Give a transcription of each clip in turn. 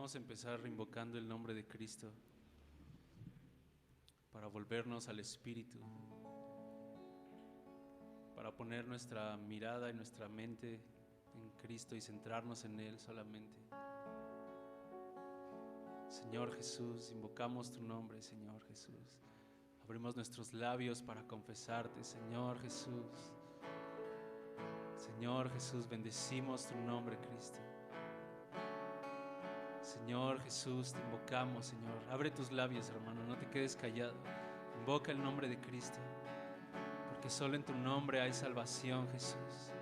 Vamos a empezar invocando el nombre de Cristo para volvernos al Espíritu, para poner nuestra mirada y nuestra mente en Cristo y centrarnos en Él solamente. Señor Jesús, invocamos tu nombre, Señor Jesús. Abrimos nuestros labios para confesarte, Señor Jesús. Señor Jesús, bendecimos tu nombre, Cristo. Señor Jesús, te invocamos, Señor. Abre tus labios, hermano, no te quedes callado. Invoca el nombre de Cristo, porque solo en tu nombre hay salvación, Jesús.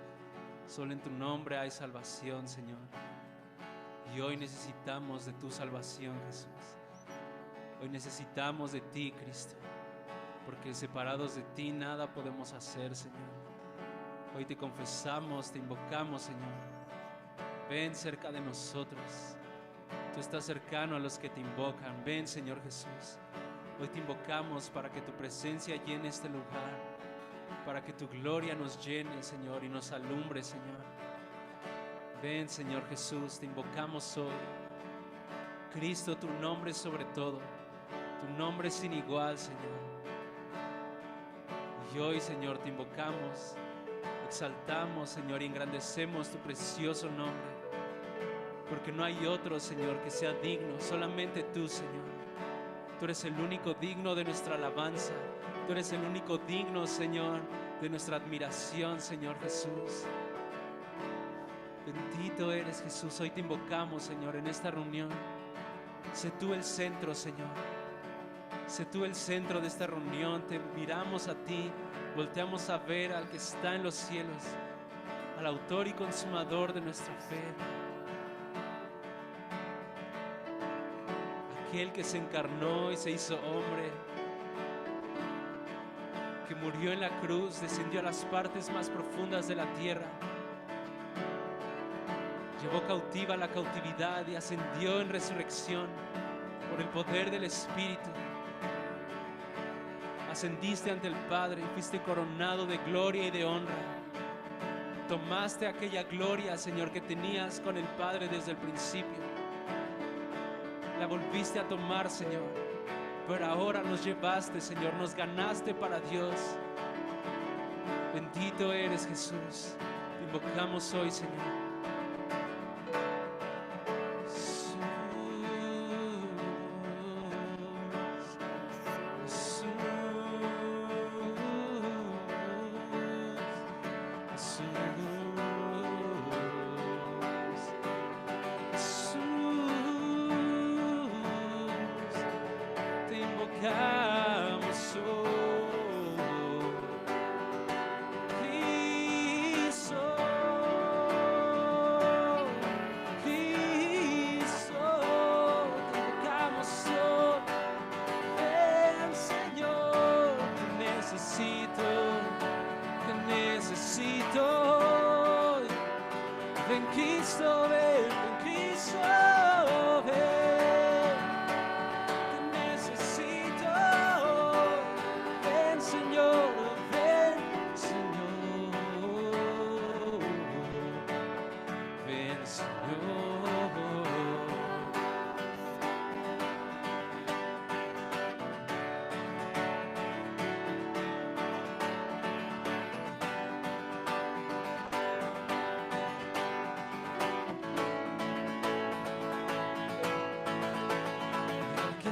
Solo en tu nombre hay salvación, Señor. Y hoy necesitamos de tu salvación, Jesús. Hoy necesitamos de ti, Cristo, porque separados de ti nada podemos hacer, Señor. Hoy te confesamos, te invocamos, Señor. Ven cerca de nosotros. Tú estás cercano a los que te invocan. Ven, Señor Jesús. Hoy te invocamos para que tu presencia llene este lugar, para que tu gloria nos llene, Señor, y nos alumbre, Señor. Ven, Señor Jesús, te invocamos hoy. Cristo, tu nombre sobre todo. Tu nombre es sin igual, Señor. Y hoy, Señor, te invocamos, exaltamos, Señor, y engrandecemos tu precioso nombre. Porque no hay otro, Señor, que sea digno, solamente tú, Señor. Tú eres el único digno de nuestra alabanza. Tú eres el único digno, Señor, de nuestra admiración, Señor Jesús. Bendito eres, Jesús. Hoy te invocamos, Señor, en esta reunión. Sé tú el centro, Señor. Sé tú el centro de esta reunión. Te miramos a ti, volteamos a ver al que está en los cielos, al autor y consumador de nuestra fe. Aquel que se encarnó y se hizo hombre, que murió en la cruz, descendió a las partes más profundas de la tierra, llevó cautiva la cautividad y ascendió en resurrección por el poder del Espíritu. Ascendiste ante el Padre y fuiste coronado de gloria y de honra. Tomaste aquella gloria, Señor, que tenías con el Padre desde el principio. La volviste a tomar, Señor, pero ahora nos llevaste, Señor, nos ganaste para Dios. Bendito eres, Jesús. Te invocamos hoy, Señor.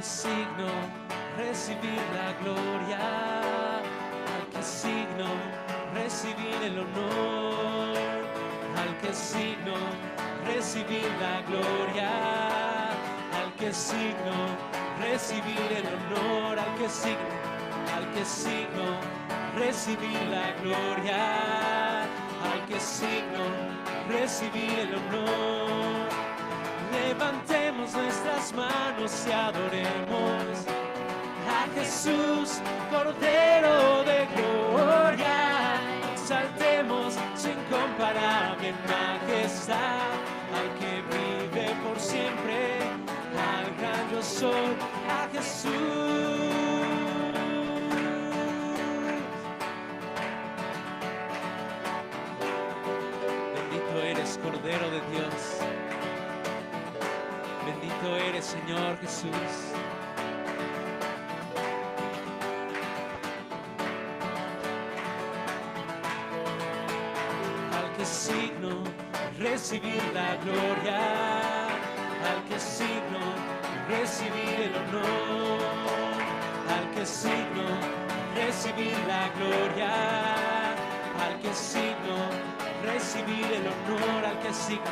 Signo recibir la gloria, al que signo recibir el honor, al que signo recibir la gloria, al que signo recibir el honor, al que signo recibir la gloria, al que signo recibir el honor. Levantemos nuestras manos y adoremos a Jesús, Cordero de gloria. Exaltemos su incomparable majestad, al que vive por siempre, al gran yo soy, a Jesús. Bendito eres, Cordero de Dios. Bendito eres, Señor Jesús. Al que es digno recibir la gloria, al que es digno recibir el honor, al que es digno recibir la gloria, al que es digno recibir el honor, al que es digno,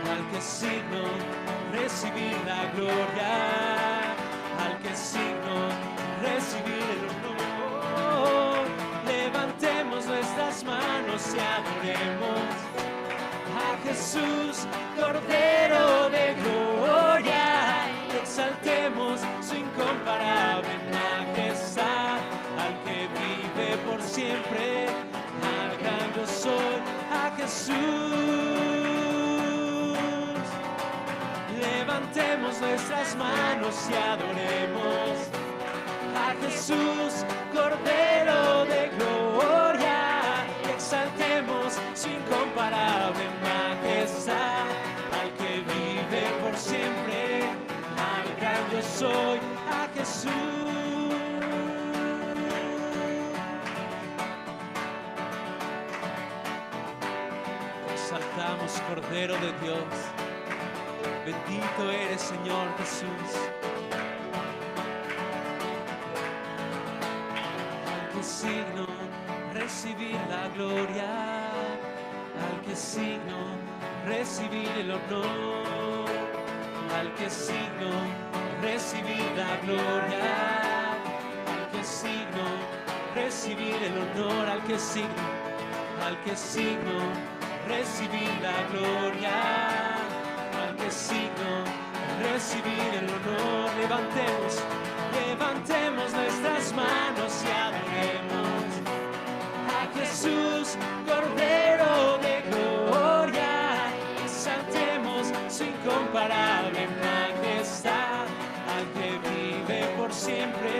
al que es digno recibir la gloria, al que es digno recibir el honor. Levantemos nuestras manos y adoremos a Jesús, Cordero de gloria. Exaltemos su incomparable majestad, al que vive por siempre, al gran yo soy, a Jesús. Levantemos nuestras manos y adoremos a Jesús, Cordero de gloria. Exaltemos su incomparable majestad, al que vive por siempre, al gran yo soy, a Jesús. Exaltamos, Cordero de Dios. Bendito eres, Señor Jesús. Al que es digno recibir la gloria, al que es digno recibir el honor, al que es digno recibir la gloria, al que es digno recibir el honor, al que es digno, al que es digno recibir la gloria, al que es digno recibir el honor. Levantemos nuestras manos y adoremos a Jesús, Cordero de gloria. Exaltemos su incomparable majestad, al que vive por siempre,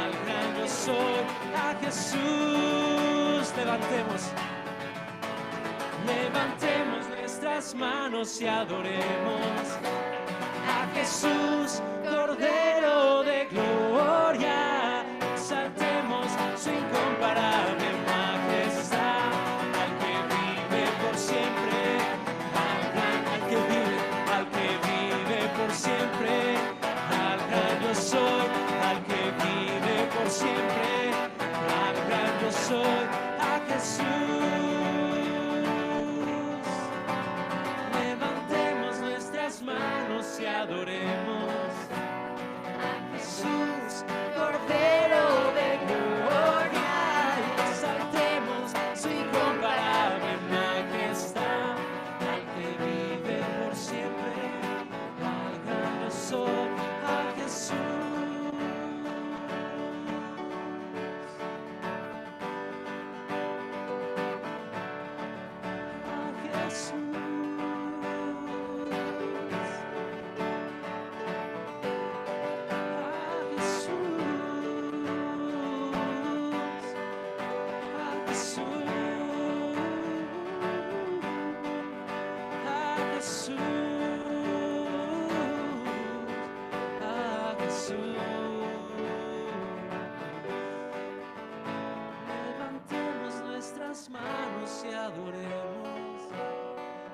al gran yo soy, a Jesús. Levantemos nuestras manos y adoremos a Jesús, Cordero de gloria. Exaltemos su incomparable majestad, al que vive por siempre, al que vive por siempre, al gran yo soy, al que vive por siempre, al gran yo soy, a Jesús. Manos y adoremos a Jesús, Cordero de gloria. Exaltemos su incomparable majestad, al que vive por siempre, al gran yo soy, a Jesús. A Jesús. Manos y adoremos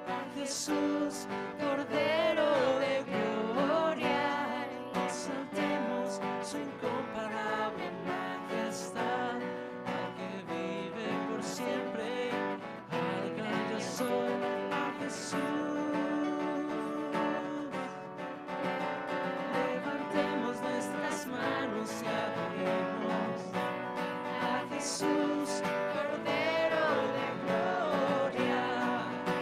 a Jesús, Cordero de gloria. Exaltemos su incomparable majestad, al que vive por siempre, al gran yo soy, a Jesús. Levantemos nuestras manos y adoremos a Jesús, Cordero de gloria.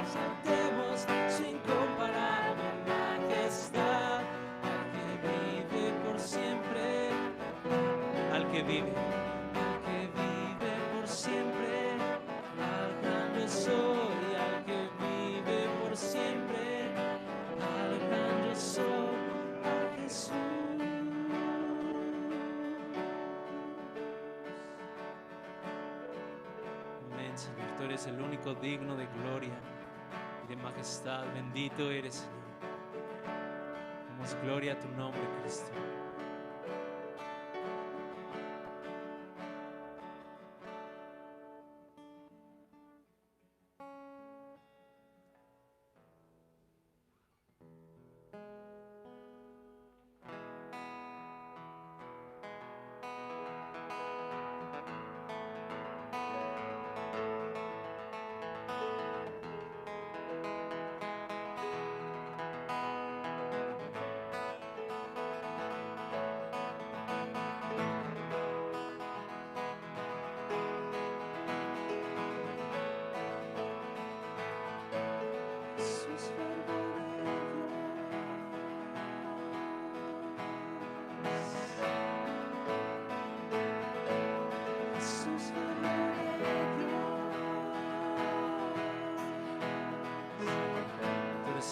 Exaltemos su incomparable majestad, al que vive por siempre, al que vive por siempre, al gran yo soy, al que vive por siempre, al gran yo soy, a Jesús. Amén, Señor, tú eres el único digno de gloria y de majestad. Bendito eres, Señor. Damos gloria a tu nombre, Cristo.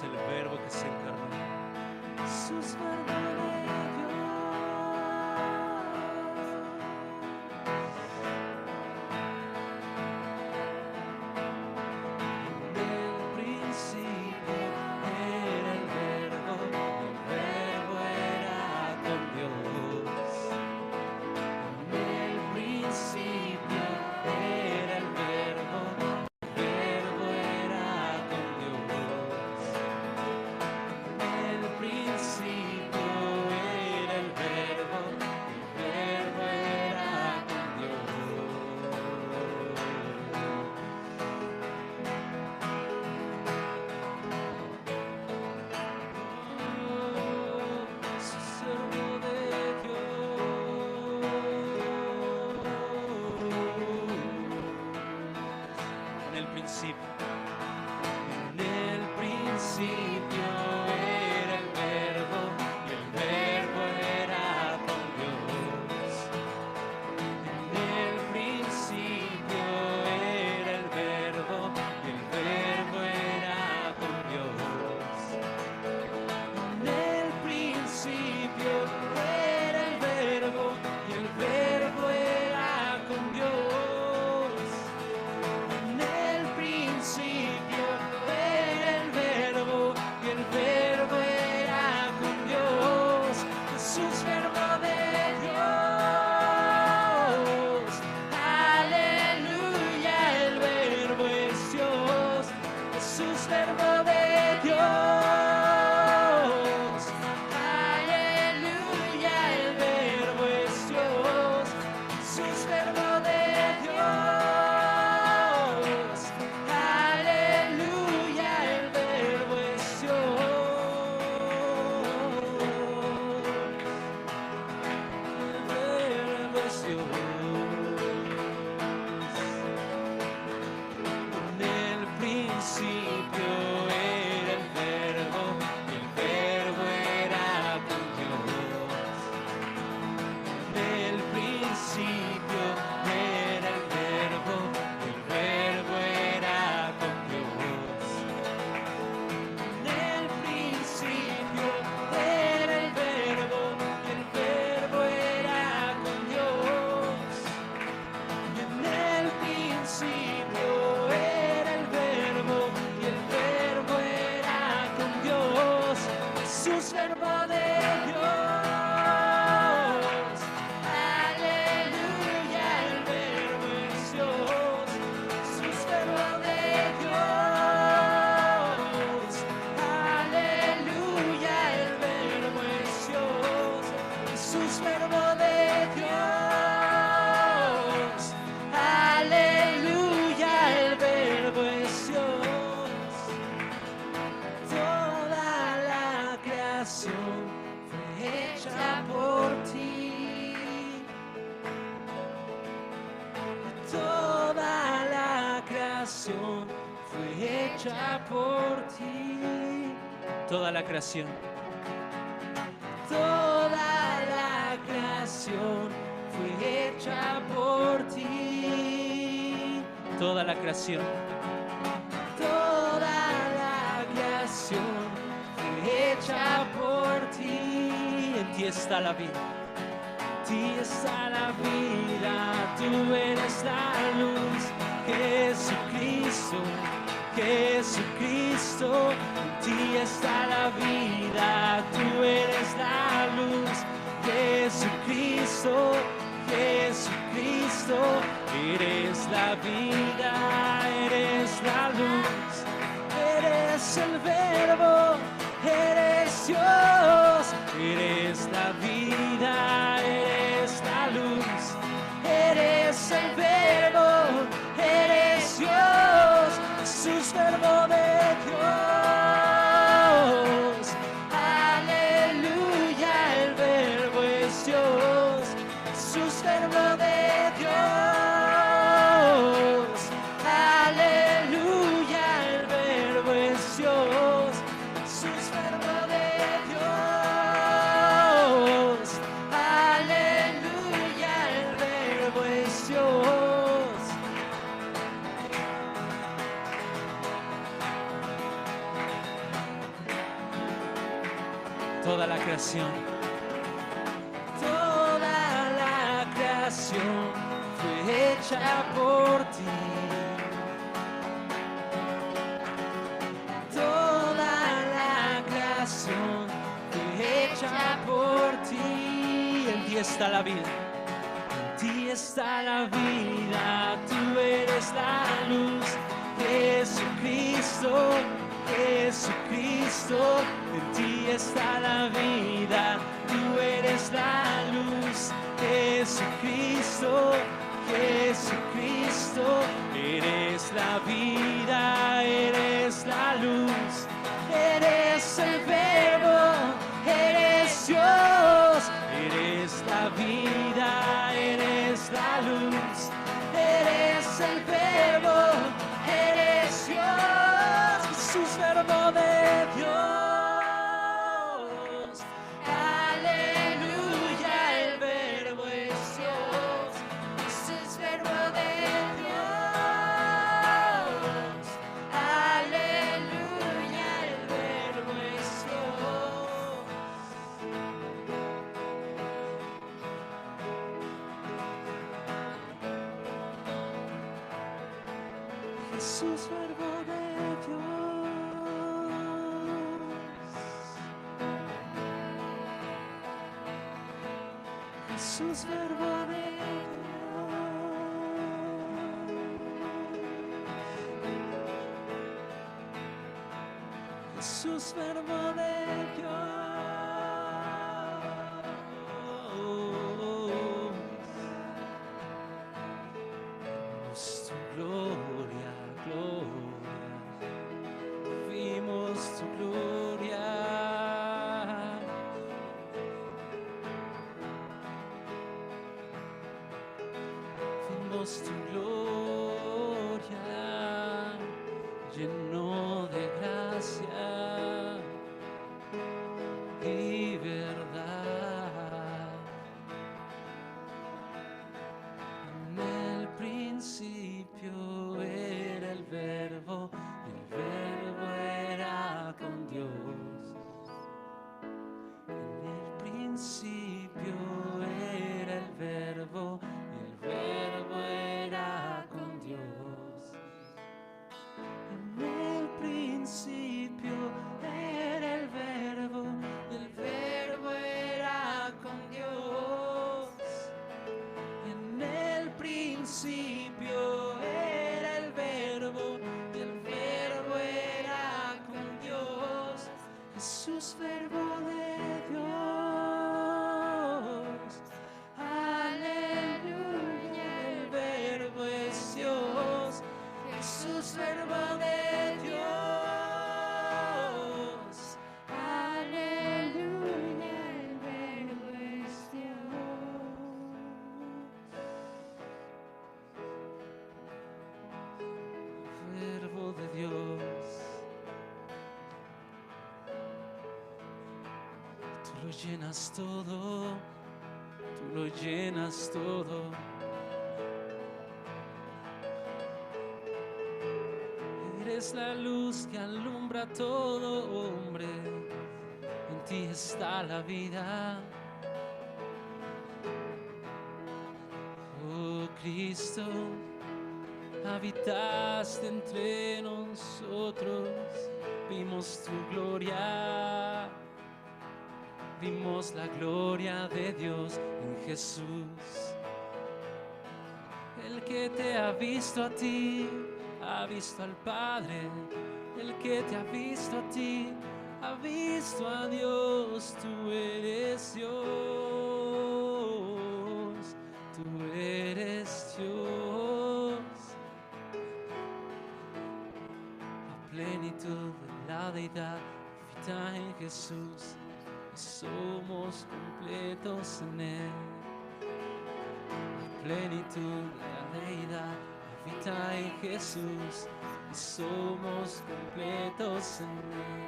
El verbo que se encarnó. Jesús, verbo de Dios. En el principio era el verbo era con Dios. En el principio era el verbo era con Dios. El principio era el verbo era con Dios. Jesús, verbo de Dios. En el principio era el verbo y el verbo era con Dios. En el principio era el verbo y el verbo era con Dios. En el principio era el verbo y el verbo era con Dios. En el principio era el verbo y el verbo era con Dios. Jesús, verbo de Dios. Aleluya, el verbo es Dios. Jesús, verbo de Dios. Aleluya, el verbo es Dios. Jesús, verbo de Dios. Aleluya, el verbo es Dios. El verbo es Dios. En el principio era el verbo y el verbo era con Dios. En el principio era el verbo y el verbo era con Dios. En el principio era el verbo y el verbo era con Dios. Y en el principio era el verbo y el verbo era con Dios. Jesús, verbo de Dios. Aleluya, el verbo es Dios. Jesús, verbo de Dios. Aleluya, el verbo es Dios. Jesús, verbo de Dios. Aleluya, el verbo es Dios. Toda la creación fue hecha por ti. Toda la creación fue hecha por ti. Toda la creación. Toda la creación fue hecha por ti. Toda la creación. Toda la creación fue hecha por ti. En ti está la vida. En ti está la vida. Tú eres la luz. Jesucristo. Jesucristo. En ti está la vida. Tú eres eres la luz. Jesucristo, Jesucristo, eres la vida, eres la luz, eres el verbo, eres Dios, eres la vida, eres la luz, eres el verbo, eres Dios, Jesús, verbo de Dios. Aleluya, el verbo es Dios, Jesús, verbo de Dios. Aleluya, el verbo es Dios, Jesús, verbo de Dios. Aleluya, el verbo es Dios. Toda la creación fue hecha por ti. Toda la creación fue hecha por ti. En ti está la vida, en ti está la vida. Tú eres la luz, Jesucristo, Jesucristo. En ti está la vida, tú eres la luz, Jesucristo, Jesucristo. Eres la vida, eres la luz, eres el verbo, eres Dios. Eres la vida, eres la luz, eres el verbo, eres Dios. Jesús, verbo de Dios. Jesús, verbo de Dios. Jesús, verbo de Dios. Jesús, verbo de Dios. Tu gloria, gloria, vimos tu gloria. Vimos tu gloria, lleno de gracia y verdad. En el principio era el verbo, y el verbo era con Dios. En el principio era el verbo, y el verbo era con Dios. En el principio era el verbo, y el verbo era con Dios. En el principio era el verbo, y el verbo era con Dios. Jesús, verbo de Dios. Aleluya, el verbo es Dios. Jesús, verbo de Dios. Aleluya, el verbo es Dios. Verbo de Dios, tú lo llenas todo, tú lo llenas todo. Eres la luz que alumbra a todo hombre, en ti está la vida. Oh Cristo, habitaste entre nosotros, vimos tu gloria, vimos la gloria de Dios en Jesús. El que te ha visto a ti, ha visto al Padre. El que te ha visto a ti, ha visto a Dios. Tú eres Dios, tú eres Dios. La plenitud de la deidad habita en Jesús, y somos completos en Él. La plenitud de la deidad habita en Jesús, y somos completos en Él.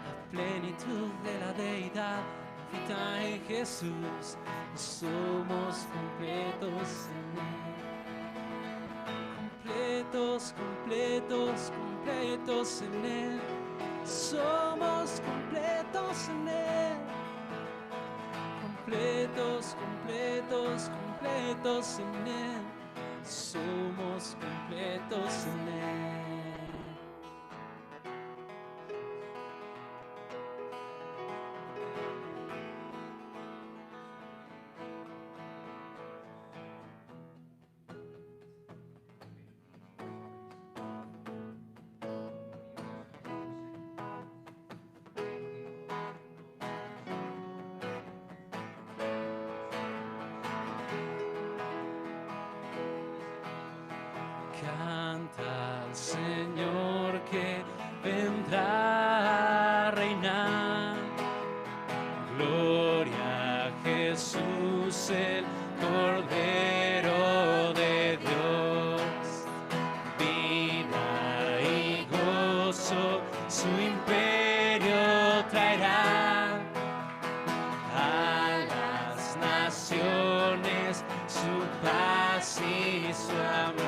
La plenitud de la deidad habita en Jesús, y somos completos en Él. Completos, completos, completos en Él. Somos completos en Él. Completos, completos, completos en Él. Somos completos en Él. Canta al Señor que vendrá a reinar. Gloria a Jesús, el Cordero de Dios. Vida y gozo, su imperio traerá a las naciones su paz y su amor.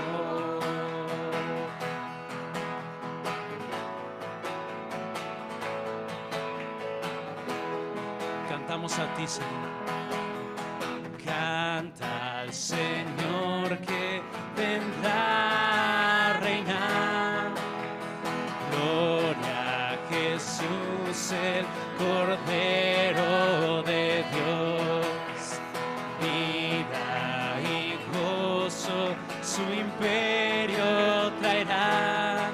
Cantamos a ti, Señor. Canta al Señor que vendrá a reinar. Gloria a Jesús, el Cordero de Dios. Vida y gozo, su imperio traerá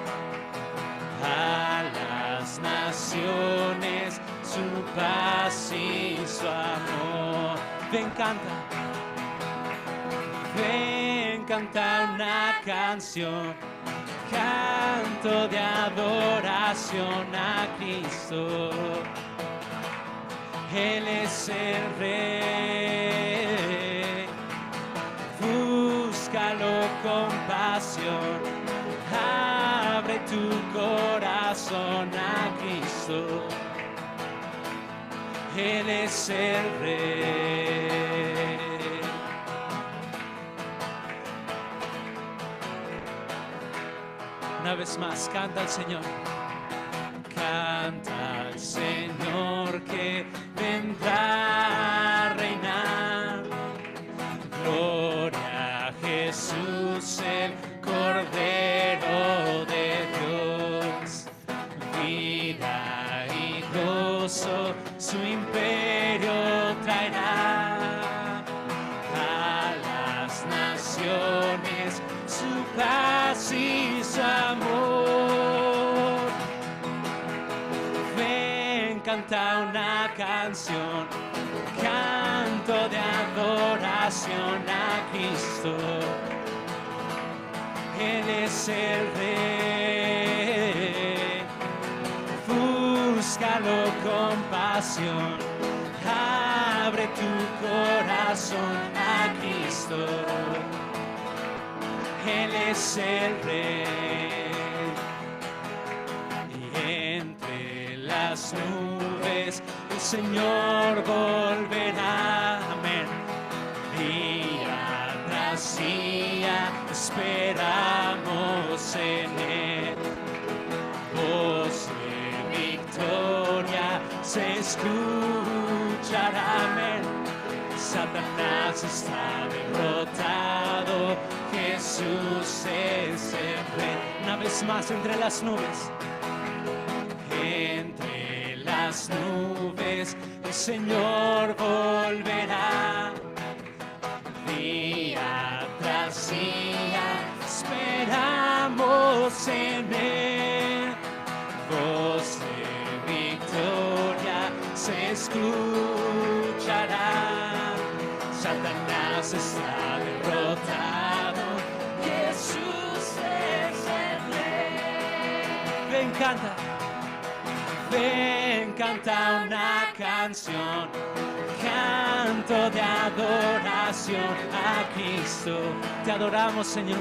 a las naciones su paz y su amor. Ven, canta. Ven, canta una canción. Canto de adoración a Cristo. Él es el Rey. Búscalo con pasión. Abre tu corazón a Cristo. Él es el Rey. Una vez más, canta al Señor. Canta al Señor que vendrá a reinar. Gloria a Jesús, el Cordero de Dios. Vida y gozo, su imperio traerá a las naciones su paz y su amor. Ven, canta una canción, canto de adoración a Cristo. Él es el Rey. Búscalo con pasión. Abre tu corazón a Cristo. Él es el Rey. Y entre las nubes el Señor volverá. Amén. Día tras día esperamos en Él. Voz de victoria se escuchará. Amén. Satanás está derrotado. Jesús es el Rey. Una vez más, entre las nubes. Entre las las nubes el Señor volverá. Día tras día esperamos en Él. Voz de victoria se escuchará. Satanás está derrotado, Jesús es el Rey. Ven, canta. Ven, canta una canción, canto de adoración a Cristo. Te adoramos, Señor,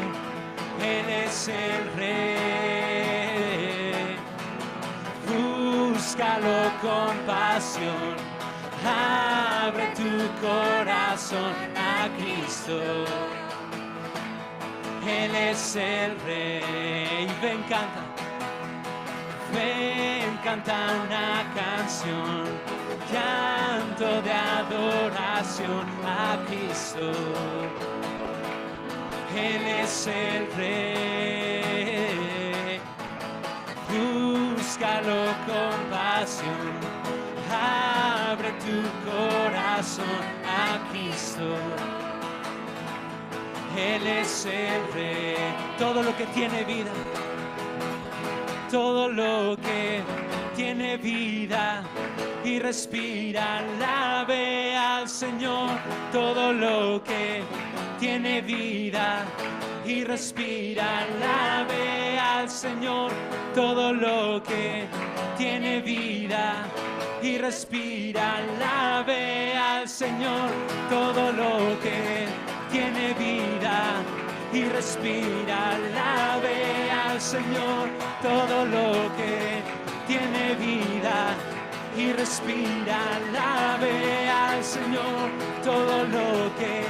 Él es el Rey. Búscalo con pasión, abre tu corazón a Cristo. Él es el Rey. Ven, canta. Ven, canta una canción, canto de adoración a Cristo. Él es el Rey. Búscalo con pasión, abre tu corazón a Cristo. Él es el Rey. Todo lo que tiene vida, todo lo que tiene vida y respira, alabe al Señor. Todo lo que tiene vida y respira, alabe al Señor. Todo lo que tiene vida y respira, alabe al Señor. Todo lo que tiene vida y respira, alabe al Señor. Todo lo que tiene vida y respira, alabe al Señor. Todo lo que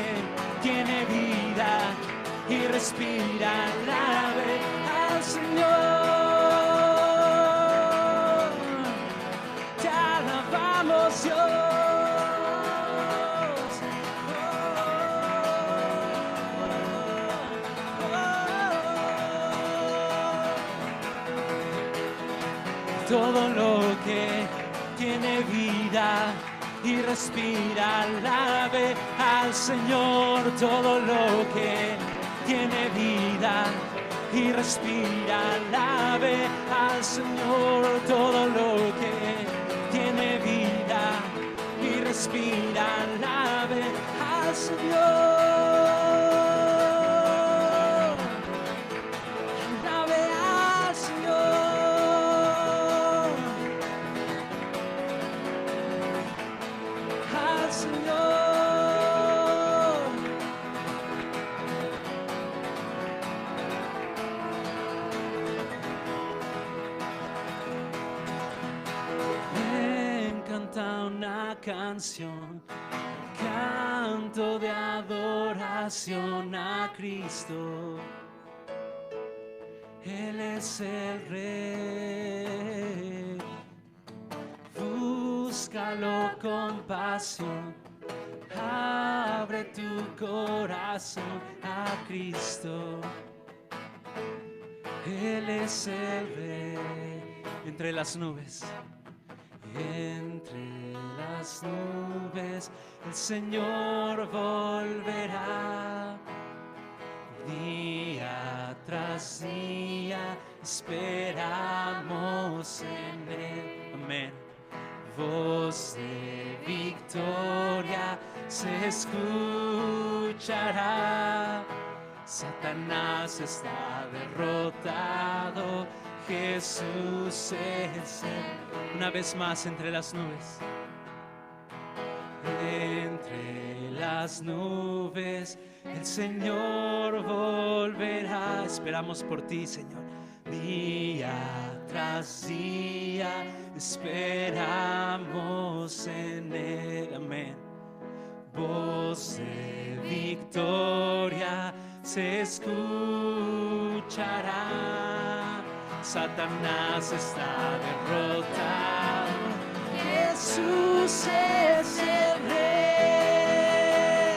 tiene vida y respira, alabe al Señor. Te alabamos, Dios. Todo lo que tiene vida y respira, alabe al Señor. Todo lo que tiene vida y respira, alabe al Señor. Todo lo que tiene vida y respira, alabe al Señor. Una canción, canto de adoración a Cristo. Él es el Rey. Búscalo con pasión, abre tu corazón a Cristo. Él es el Rey. Entre las nubes, entre las nubes el Señor volverá. Día tras día esperamos en Él. Amén. Voz de victoria se escuchará. Satanás está derrotado, Jesús es el. Una vez más, entre las nubes. Entre las nubes el Señor volverá. Esperamos por ti, Señor. Día tras día esperamos en Él. Amén. Voz de victoria se escuchará. Satanás está derrotado, Jesús es el Rey.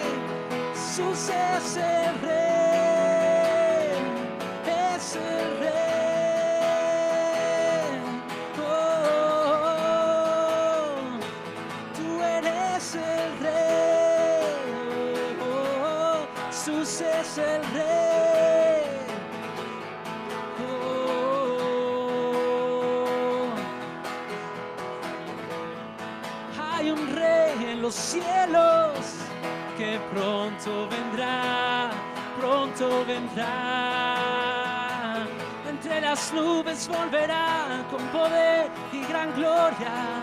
Jesús es el Rey, es el Rey. Oh, oh, es el Rey. Hay un Rey en los cielos que pronto vendrá, pronto vendrá. Entre las nubes volverá con poder y gran gloria.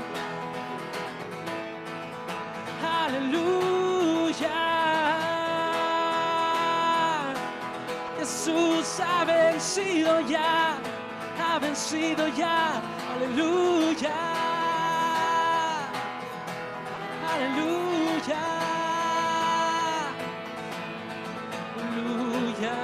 Aleluya. Jesús ha vencido ya, ha vencido ya. Aleluya. Aleluya. Aleluya.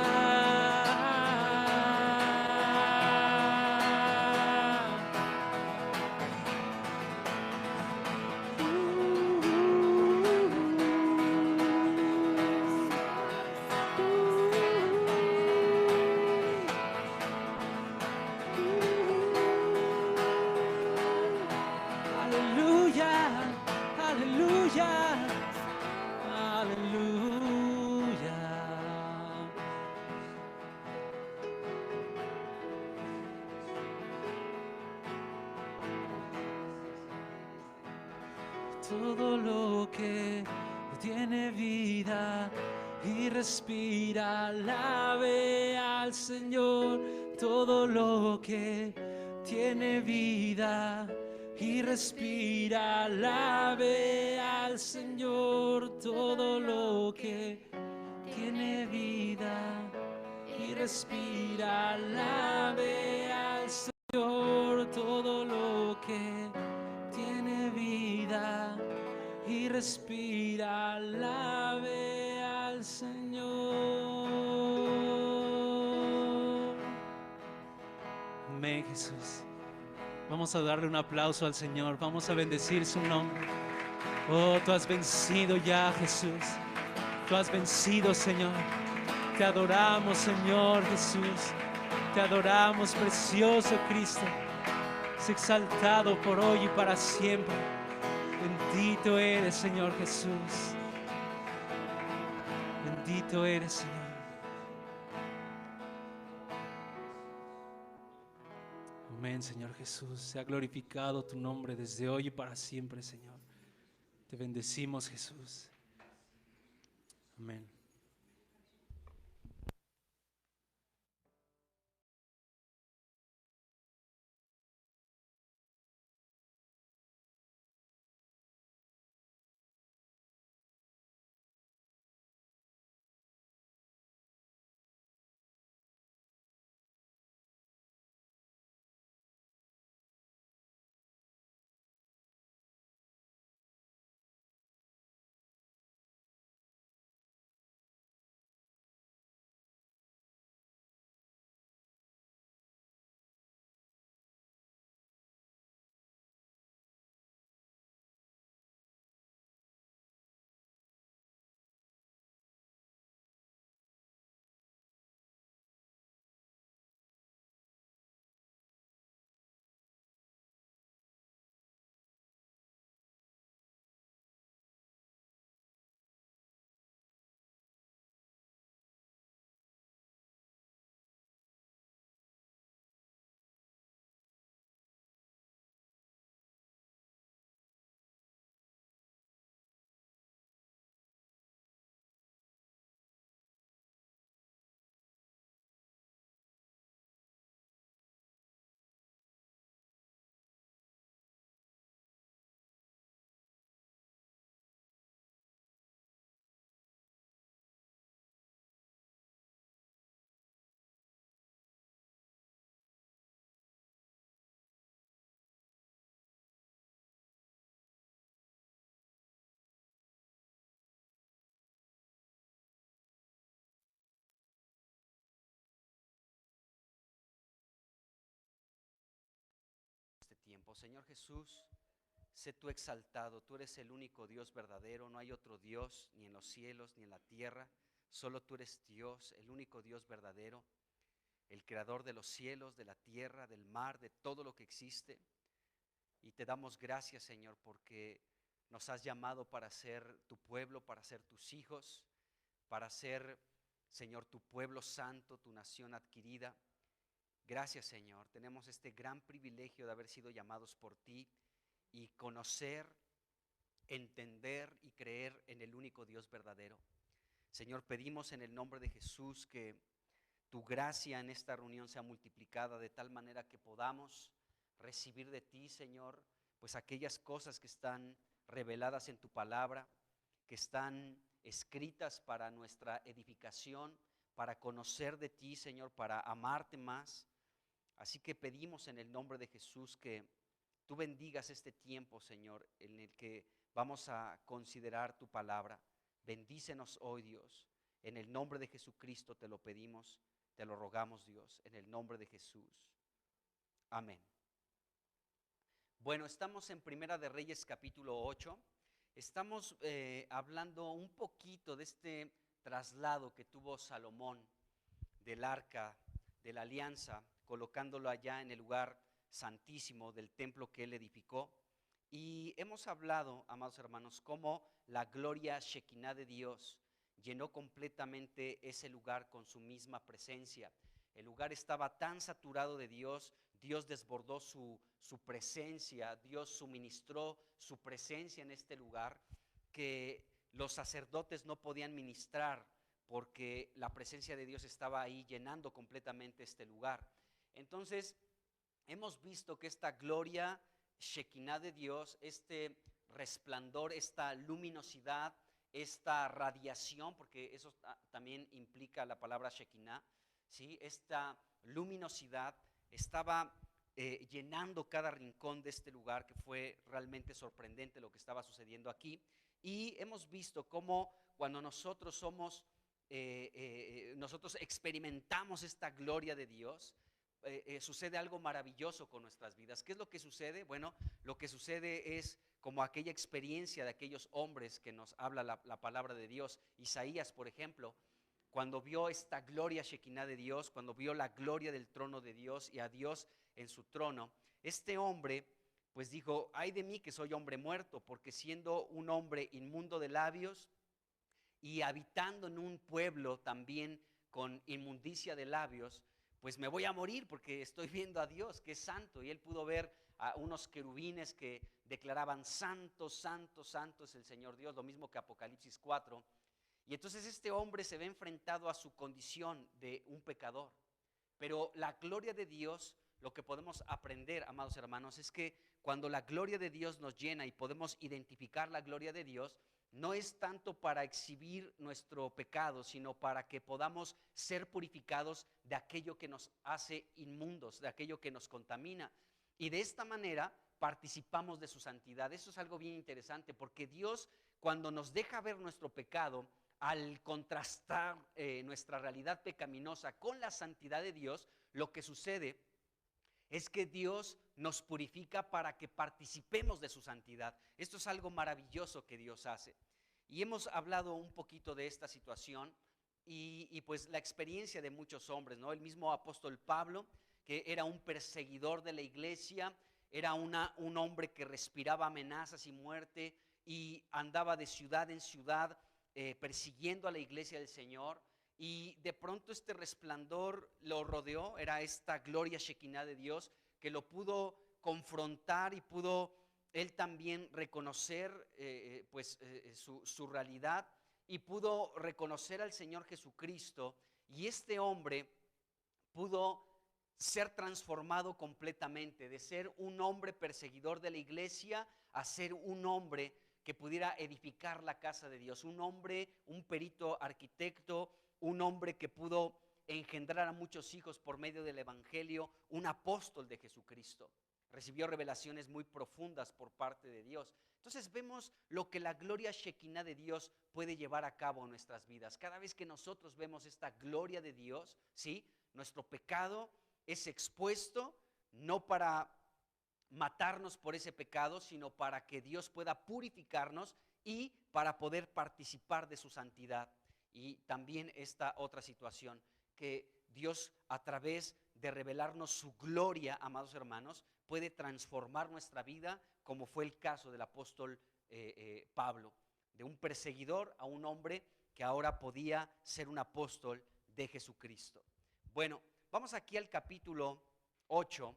Aleluya, aleluya, aleluya. Todo lo que tiene vida y respira, alabe al Señor. Todo lo que tiene vida y respira, alabe al Señor. Todo lo que tiene vida y respira, alabe al Señor. Todo lo que tiene vida y respira, alabe al Señor. Amén, Jesús. Vamos a darle un aplauso al Señor. Vamos a bendecir su nombre. Oh, tú has vencido ya, Jesús. Tú has vencido, Señor. Te adoramos, Señor Jesús. Te adoramos, precioso Cristo. Es exaltado por hoy y para siempre. Bendito eres, Señor Jesús. Bendito eres, Señor. Amén, Señor Jesús. Sea glorificado tu nombre desde hoy y para siempre, Señor. Te bendecimos, Jesús. Amén. Tiempo. Señor Jesús, sé tú exaltado, tú eres el único Dios verdadero, no hay otro Dios ni en los cielos ni en la tierra, solo tú eres Dios, el único Dios verdadero, el creador de los cielos, de la tierra, del mar, de todo lo que existe. Y te damos gracias, Señor, porque nos has llamado para ser tu pueblo, para ser tus hijos, para ser Señor, tu pueblo santo, tu nación adquirida. Gracias, Señor. Tenemos este gran privilegio de haber sido llamados por ti y conocer, entender y creer en el único Dios verdadero. Señor, pedimos en el nombre de Jesús que tu gracia en esta reunión sea multiplicada de tal manera que podamos recibir de ti, Señor, pues aquellas cosas que están reveladas en tu palabra, que están escritas para nuestra edificación, para conocer de ti, Señor, para amarte más. Así que pedimos en el nombre de Jesús que tú bendigas este tiempo, Señor, en el que vamos a considerar tu palabra. Bendícenos hoy, Dios. En el nombre de Jesucristo te lo pedimos, te lo rogamos, Dios, en el nombre de Jesús. Amén. Bueno, estamos en Primera de Reyes capítulo 8. Estamos hablando un poquito de este traslado que tuvo Salomón del arca de la alianza, colocándolo allá en el lugar santísimo del templo que él edificó. Y hemos hablado, amados hermanos, cómo la gloria Shekinah de Dios llenó completamente ese lugar con su misma presencia. El lugar estaba tan saturado de Dios, Dios desbordó su presencia, Dios suministró su presencia en este lugar, que los sacerdotes no podían ministrar porque la presencia de Dios estaba ahí llenando completamente este lugar. Entonces, hemos visto que esta gloria Shekinah de Dios, este resplandor, esta luminosidad, esta radiación, porque eso también implica la palabra Shekinah, ¿sí? Esta luminosidad estaba llenando cada rincón de este lugar, que fue realmente sorprendente lo que estaba sucediendo aquí. Y hemos visto cómo cuando nosotros nosotros experimentamos esta gloria de Dios, sucede algo maravilloso con nuestras vidas. ¿Qué es lo que sucede? Bueno, lo que sucede es como aquella experiencia de aquellos hombres que nos habla la palabra de Dios. Isaías, por ejemplo, cuando vio esta gloria Shekinah de Dios, cuando vio la gloria del trono de Dios y a Dios en su trono, este hombre pues dijo: ay de mí que soy hombre muerto, porque siendo un hombre inmundo de labios y habitando en un pueblo también con inmundicia de labios, pues me voy a morir porque estoy viendo a Dios que es santo. Y él pudo ver a unos querubines que declaraban: santo, santo, santo es el Señor Dios, lo mismo que Apocalipsis 4. Y entonces este hombre se ve enfrentado a su condición de un pecador. Pero la gloria de Dios, lo que podemos aprender, amados hermanos, es que cuando la gloria de Dios nos llena y podemos identificar la gloria de Dios, no es tanto para exhibir nuestro pecado, sino para que podamos ser purificados de aquello que nos hace inmundos, de aquello que nos contamina. Y de esta manera participamos de su santidad. Eso es algo bien interesante, porque Dios, cuando nos deja ver nuestro pecado, al contrastar nuestra realidad pecaminosa con la santidad de Dios, lo que sucede es que Dios nos purifica para que participemos de su santidad. Esto es algo maravilloso que Dios hace. Y hemos hablado un poquito de esta situación y pues la experiencia de muchos hombres, ¿no? El mismo apóstol Pablo, que era un perseguidor de la iglesia, era un hombre que respiraba amenazas y muerte y andaba de ciudad en ciudad persiguiendo a la iglesia del Señor. Y de pronto este resplandor lo rodeó, era esta gloria Shekinah de Dios que lo pudo confrontar y pudo él también reconocer su realidad y pudo reconocer al Señor Jesucristo. Y este hombre pudo ser transformado completamente, de ser un hombre perseguidor de la iglesia a ser un hombre que pudiera edificar la casa de Dios, un hombre, un perito arquitecto, un hombre que pudo engendrar a muchos hijos por medio del evangelio, un apóstol de Jesucristo. Recibió revelaciones muy profundas por parte de Dios. Entonces vemos lo que la gloria Shekinah de Dios puede llevar a cabo en nuestras vidas. Cada vez que nosotros vemos esta gloria de Dios, ¿sí?, nuestro pecado es expuesto, no para matarnos por ese pecado, sino para que Dios pueda purificarnos y para poder participar de su santidad. Y también esta otra situación, que Dios, a través de revelarnos su gloria, amados hermanos, puede transformar nuestra vida, como fue el caso del apóstol Pablo, de un perseguidor a un hombre que ahora podía ser un apóstol de Jesucristo. Bueno, vamos aquí al capítulo 8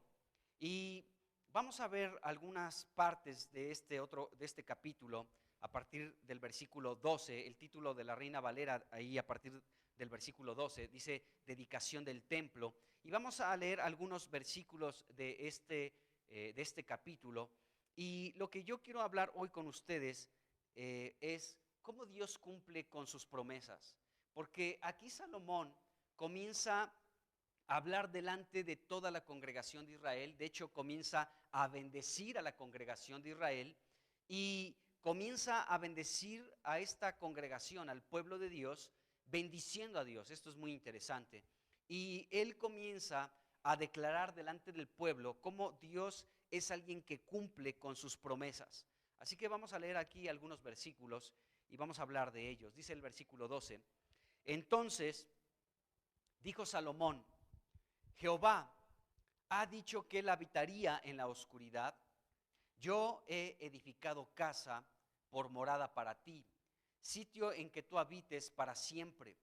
y vamos a ver algunas partes de este capítulo a partir del versículo 12. El título de la Reina Valera ahí a partir del versículo 12 dice dedicación del templo, y vamos a leer algunos versículos de este capítulo. Y lo que yo quiero hablar hoy con ustedes es cómo Dios cumple con sus promesas, porque aquí Salomón comienza a hablar delante de toda la congregación de Israel. De hecho, comienza a bendecir a la congregación de Israel y comienza a bendecir a esta congregación, al pueblo de Dios, bendiciendo a Dios. Esto es muy interesante. Y él comienza a declarar delante del pueblo cómo Dios es alguien que cumple con sus promesas. Así que vamos a leer aquí algunos versículos y vamos a hablar de ellos. Dice el versículo 12: entonces dijo Salomón, Jehová ha dicho que él habitaría en la oscuridad. Yo he edificado casa por morada para ti, sitio en que tú habites para siempre.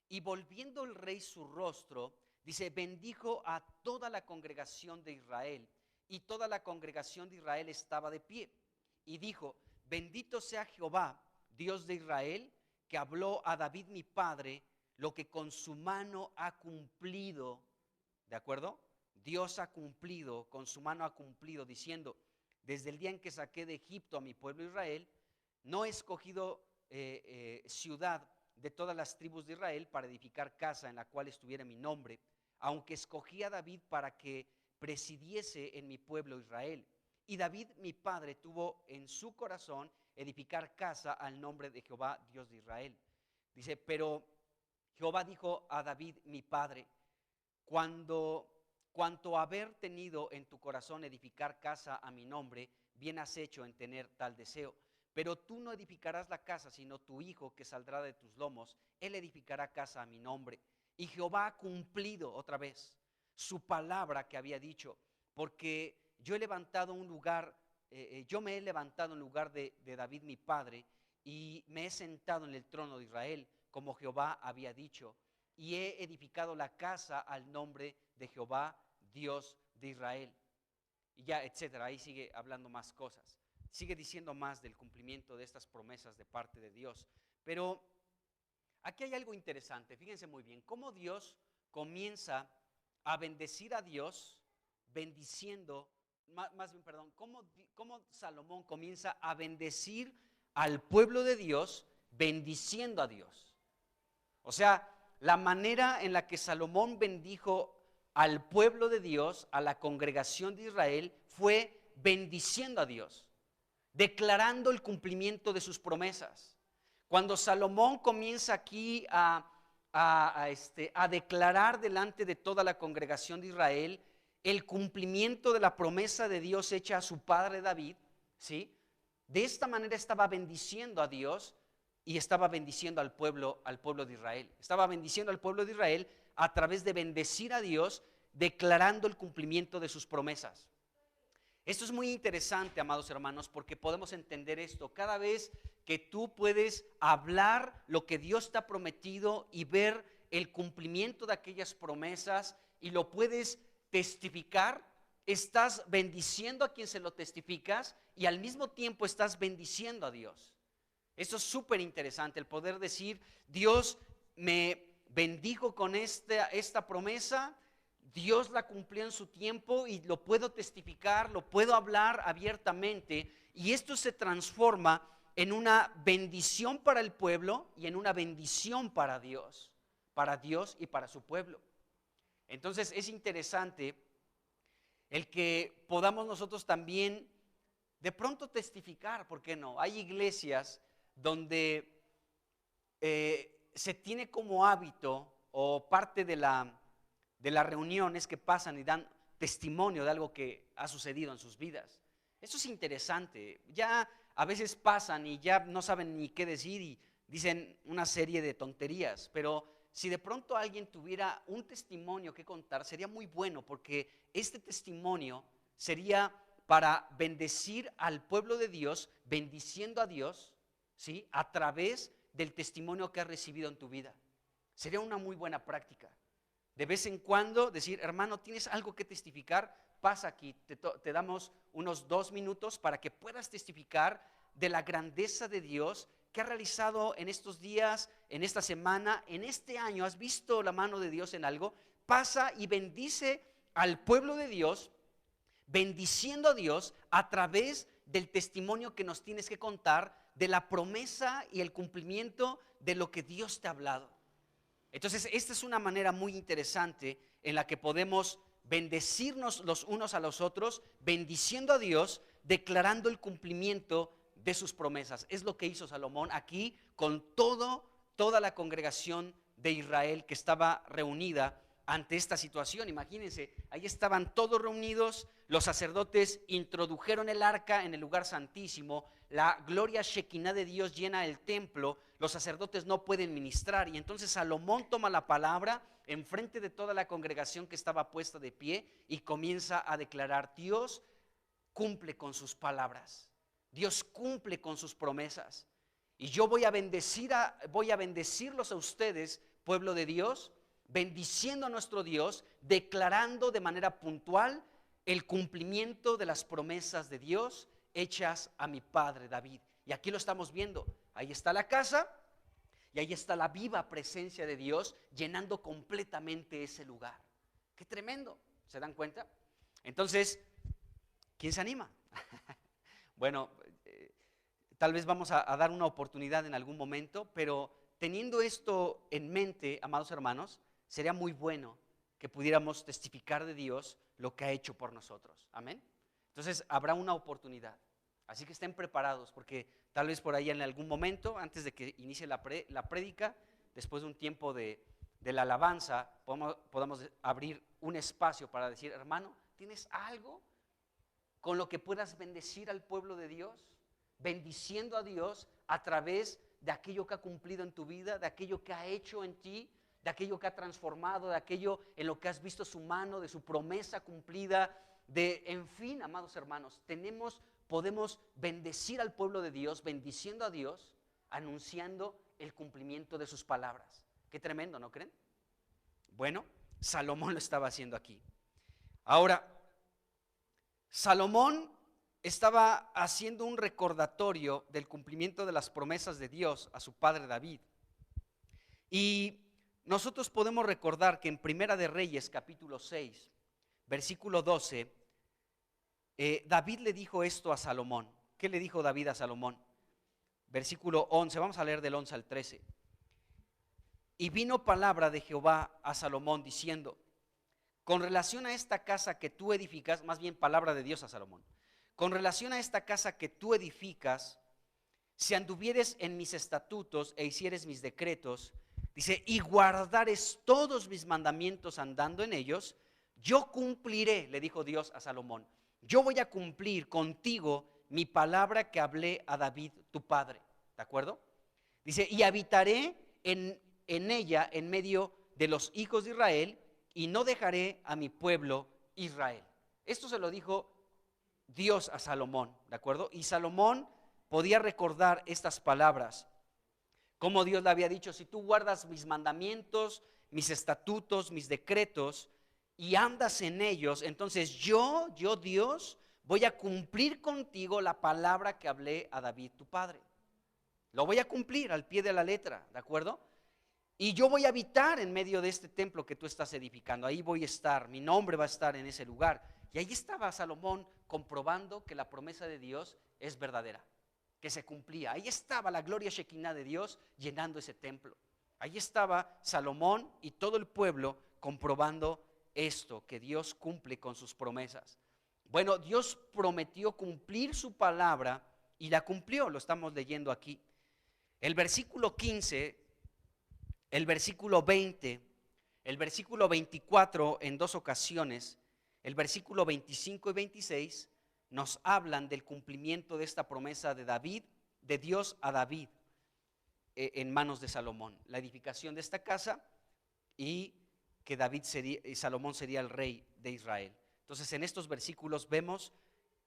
Y volviendo el rey su rostro, dice, bendijo a toda la congregación de Israel, y toda la congregación de Israel estaba de pie. Y dijo, bendito sea Jehová, Dios de Israel, que habló a David mi padre, lo que con su mano ha cumplido. ¿De acuerdo? Dios ha cumplido, con su mano ha cumplido, diciendo, desde el día en que saqué de Egipto a mi pueblo Israel, no he escogido ciudad de todas las tribus de Israel para edificar casa en la cual estuviera mi nombre, aunque escogí a David para que presidiese en mi pueblo Israel. Y David mi padre tuvo en su corazón edificar casa al nombre de Jehová Dios de Israel. Dice, pero Jehová dijo a David mi padre, cuanto haber tenido en tu corazón edificar casa a mi nombre, bien has hecho en tener tal deseo. Pero tú no edificarás la casa, sino tu hijo que saldrá de tus lomos, él edificará casa a mi nombre. Y Jehová ha cumplido otra vez su palabra que había dicho, porque yo he levantado un lugar, yo me he levantado en lugar de David mi padre, y me he sentado en el trono de Israel, como Jehová había dicho, y he edificado la casa al nombre de Jehová, Dios de Israel. Y ya, etcétera, ahí sigue hablando más cosas. Sigue diciendo más del cumplimiento de estas promesas de parte de Dios. Pero aquí hay algo interesante, fíjense muy bien, cómo Dios comienza a bendecir a Dios, cómo Salomón comienza a bendecir al pueblo de Dios, bendiciendo a Dios. O sea, la manera en la que Salomón bendijo al pueblo de Dios, a la congregación de Israel, fue bendiciendo a Dios, declarando el cumplimiento de sus promesas. Cuando Salomón comienza aquí a declarar delante de toda la congregación de Israel el cumplimiento de la promesa de Dios hecha a su padre David, ¿sí? De esta manera estaba bendiciendo a Dios y estaba bendiciendo al pueblo de Israel. Estaba bendiciendo al pueblo de Israel a través de bendecir a Dios, declarando el cumplimiento de sus promesas. Esto es muy interesante, amados hermanos, porque podemos entender esto. Cada vez que tú puedes hablar lo que Dios te ha prometido y ver el cumplimiento de aquellas promesas y lo puedes testificar, estás bendiciendo a quien se lo testificas y al mismo tiempo estás bendiciendo a Dios. Esto es súper interesante, el poder decir, Dios me bendijo con esta promesa, Dios la cumplió en su tiempo y lo puedo testificar, lo puedo hablar abiertamente, y esto se transforma en una bendición para el pueblo y en una bendición para Dios y para su pueblo. Entonces es interesante el que podamos nosotros también de pronto testificar, ¿por qué no? Hay iglesias donde se tiene como hábito o parte de las reuniones que pasan y dan testimonio de algo que ha sucedido en sus vidas. Eso es interesante. Ya a veces pasan y ya no saben ni qué decir y dicen una serie de tonterías, pero si de pronto alguien tuviera un testimonio que contar, sería muy bueno, porque este testimonio sería para bendecir al pueblo de Dios, bendiciendo a Dios, ¿sí? A través del testimonio que has recibido en tu vida. Sería una muy buena práctica. De vez en cuando decir, hermano, ¿tienes algo que testificar? Pasa aquí, te damos unos 2 minutos para que puedas testificar de la grandeza de Dios que ha realizado en estos días, en esta semana, en este año. ¿Has visto la mano de Dios en algo? Pasa y bendice al pueblo de Dios, bendiciendo a Dios a través del testimonio que nos tienes que contar de la promesa y el cumplimiento de lo que Dios te ha hablado. Entonces, esta es una manera muy interesante en la que podemos bendecirnos los unos a los otros, bendiciendo a Dios, declarando el cumplimiento de sus promesas. Es lo que hizo Salomón aquí con toda la congregación de Israel que estaba reunida ante esta situación. Imagínense, ahí estaban todos reunidos, los sacerdotes introdujeron el arca en el lugar santísimo, la gloria Shekinah de Dios llena el templo, los sacerdotes no pueden ministrar, y entonces Salomón toma la palabra en frente de toda la congregación que estaba puesta de pie y comienza a declarar: Dios cumple con sus palabras, Dios cumple con sus promesas, y yo voy a bendecirlos a ustedes, pueblo de Dios, bendiciendo a nuestro Dios, declarando de manera puntual el cumplimiento de las promesas de Dios hechas a mi padre David. Y aquí lo estamos viendo, ahí está la casa y ahí está la viva presencia de Dios llenando completamente ese lugar. ¡Qué tremendo! ¿Se dan cuenta? Entonces, ¿quién se anima? Bueno, tal vez vamos a dar una oportunidad en algún momento, pero teniendo esto en mente, amados hermanos, sería muy bueno que pudiéramos testificar de Dios lo que ha hecho por nosotros. Amén. Entonces habrá una oportunidad. Así que estén preparados, porque tal vez por ahí en algún momento, antes de que inicie la prédica, después de un tiempo de la alabanza, podamos abrir un espacio para decir: hermano, ¿tienes algo con lo que puedas bendecir al pueblo de Dios? Bendiciendo a Dios a través de aquello que ha cumplido en tu vida, de aquello que ha hecho en ti, de aquello que ha transformado, de aquello en lo que has visto su mano, de su promesa cumplida, en fin, amados hermanos, podemos bendecir al pueblo de Dios, bendiciendo a Dios, anunciando el cumplimiento de sus palabras. Qué tremendo, ¿no creen? Bueno, Salomón lo estaba haciendo aquí. Ahora, Salomón estaba haciendo un recordatorio del cumplimiento de las promesas de Dios a su padre David. Y nosotros podemos recordar que en Primera de Reyes, capítulo 6, versículo 12, David le dijo esto a Salomón. ¿Qué le dijo David a Salomón? Versículo 11, vamos a leer del 11 al 13. Y vino palabra de Jehová a Salomón diciendo: con relación a esta casa que tú edificas, más bien palabra de Dios a Salomón, con relación a esta casa que tú edificas, si anduvieres en mis estatutos e hicieres mis decretos, dice, y guardares todos mis mandamientos andando en ellos, yo cumpliré, le dijo Dios a Salomón, yo voy a cumplir contigo mi palabra que hablé a David tu padre. ¿De acuerdo? Dice, y habitaré en ella en medio de los hijos de Israel, y no dejaré a mi pueblo Israel. Esto se lo dijo Dios a Salomón, ¿de acuerdo? Y Salomón podía recordar estas palabras, como Dios le había dicho: si tú guardas mis mandamientos, mis estatutos, mis decretos, y andas en ellos, entonces yo Dios, voy a cumplir contigo la palabra que hablé a David tu padre. Lo voy a cumplir al pie de la letra, ¿de acuerdo? Y yo voy a habitar en medio de este templo que tú estás edificando. Ahí voy a estar, mi nombre va a estar en ese lugar. Y ahí estaba Salomón comprobando que la promesa de Dios es verdadera, que se cumplía. Ahí estaba la gloria Shekinah de Dios llenando ese templo. Ahí estaba Salomón y todo el pueblo comprobando esto, que Dios cumple con sus promesas. Bueno, Dios prometió cumplir su palabra y la cumplió, lo estamos leyendo aquí. El versículo 15, el versículo 20, el versículo 24 en dos ocasiones, el versículo 25 y 26 nos hablan del cumplimiento de esta promesa de David, de Dios a David en manos de Salomón, la edificación de esta casa y que Salomón sería el rey de Israel. Entonces en estos versículos vemos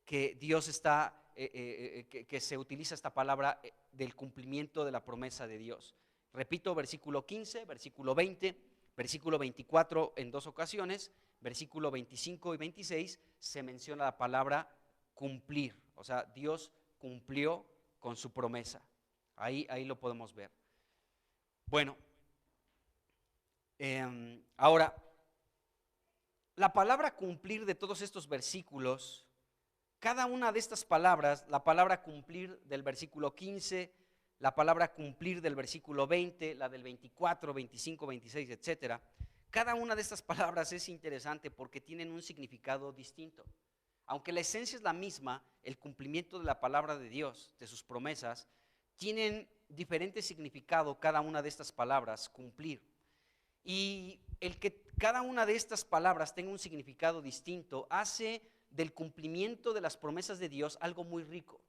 que Dios está que se utiliza esta palabra del cumplimiento de la promesa de Dios. Repito, versículo 15, versículo 20, versículo 24 en 2 ocasiones, versículo 25 y 26 se menciona la palabra cumplir. O sea, Dios cumplió con su promesa. Ahí lo podemos ver. Bueno, ahora, la palabra cumplir de todos estos versículos, cada una de estas palabras, la palabra cumplir del versículo 15, la palabra cumplir del versículo 20, la del 24, 25, 26, etcétera, cada una de estas palabras es interesante porque tienen un significado distinto. Aunque la esencia es la misma, el cumplimiento de la palabra de Dios, de sus promesas, tienen diferente significado cada una de estas palabras, cumplir. Y el que cada una de estas palabras tenga un significado distinto hace del cumplimiento de las promesas de Dios algo muy rico,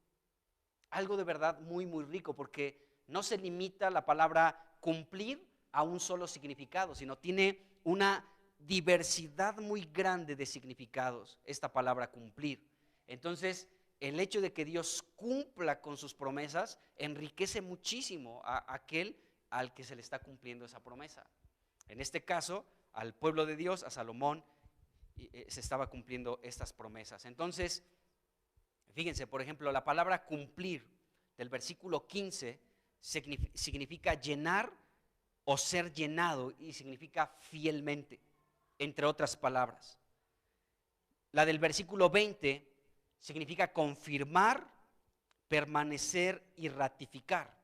algo de verdad muy, muy rico, porque no se limita la palabra cumplir a un solo significado, sino tiene una diversidad muy grande de significados esta palabra cumplir. Entonces, el hecho de que Dios cumpla con sus promesas enriquece muchísimo a aquel al que se le está cumpliendo esa promesa. En este caso, al pueblo de Dios, a Salomón, se estaba cumpliendo estas promesas. Entonces, fíjense, por ejemplo, la palabra cumplir del versículo 15 significa llenar o ser llenado y significa fielmente, entre otras palabras. La del versículo 20 significa confirmar, permanecer y ratificar.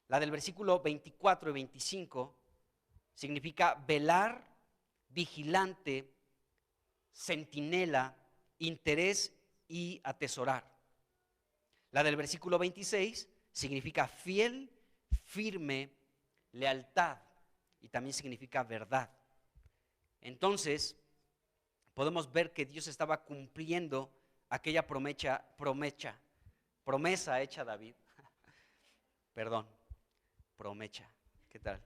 La del versículo 24 y 25 significa velar, vigilante, centinela, interés y atesorar. La del versículo 26 significa fiel, firme, lealtad y también significa verdad. Entonces, podemos ver que Dios estaba cumpliendo aquella promesa hecha a David. Perdón, promesa. ¿Qué tal?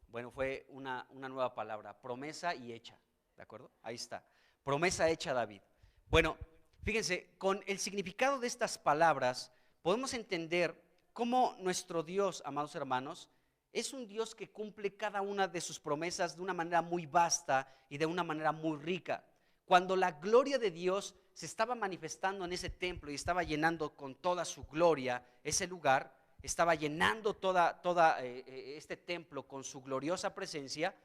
Bueno, fue una nueva palabra, promesa y hecha, ¿de acuerdo? Ahí está, promesa hecha a David. Bueno, fíjense, con el significado de estas palabras podemos entender cómo nuestro Dios, amados hermanos, es un Dios que cumple cada una de sus promesas de una manera muy vasta y de una manera muy rica. Cuando la gloria de Dios se estaba manifestando en ese templo y estaba llenando con toda su gloria ese lugar, estaba llenando toda este templo con su gloriosa presencia,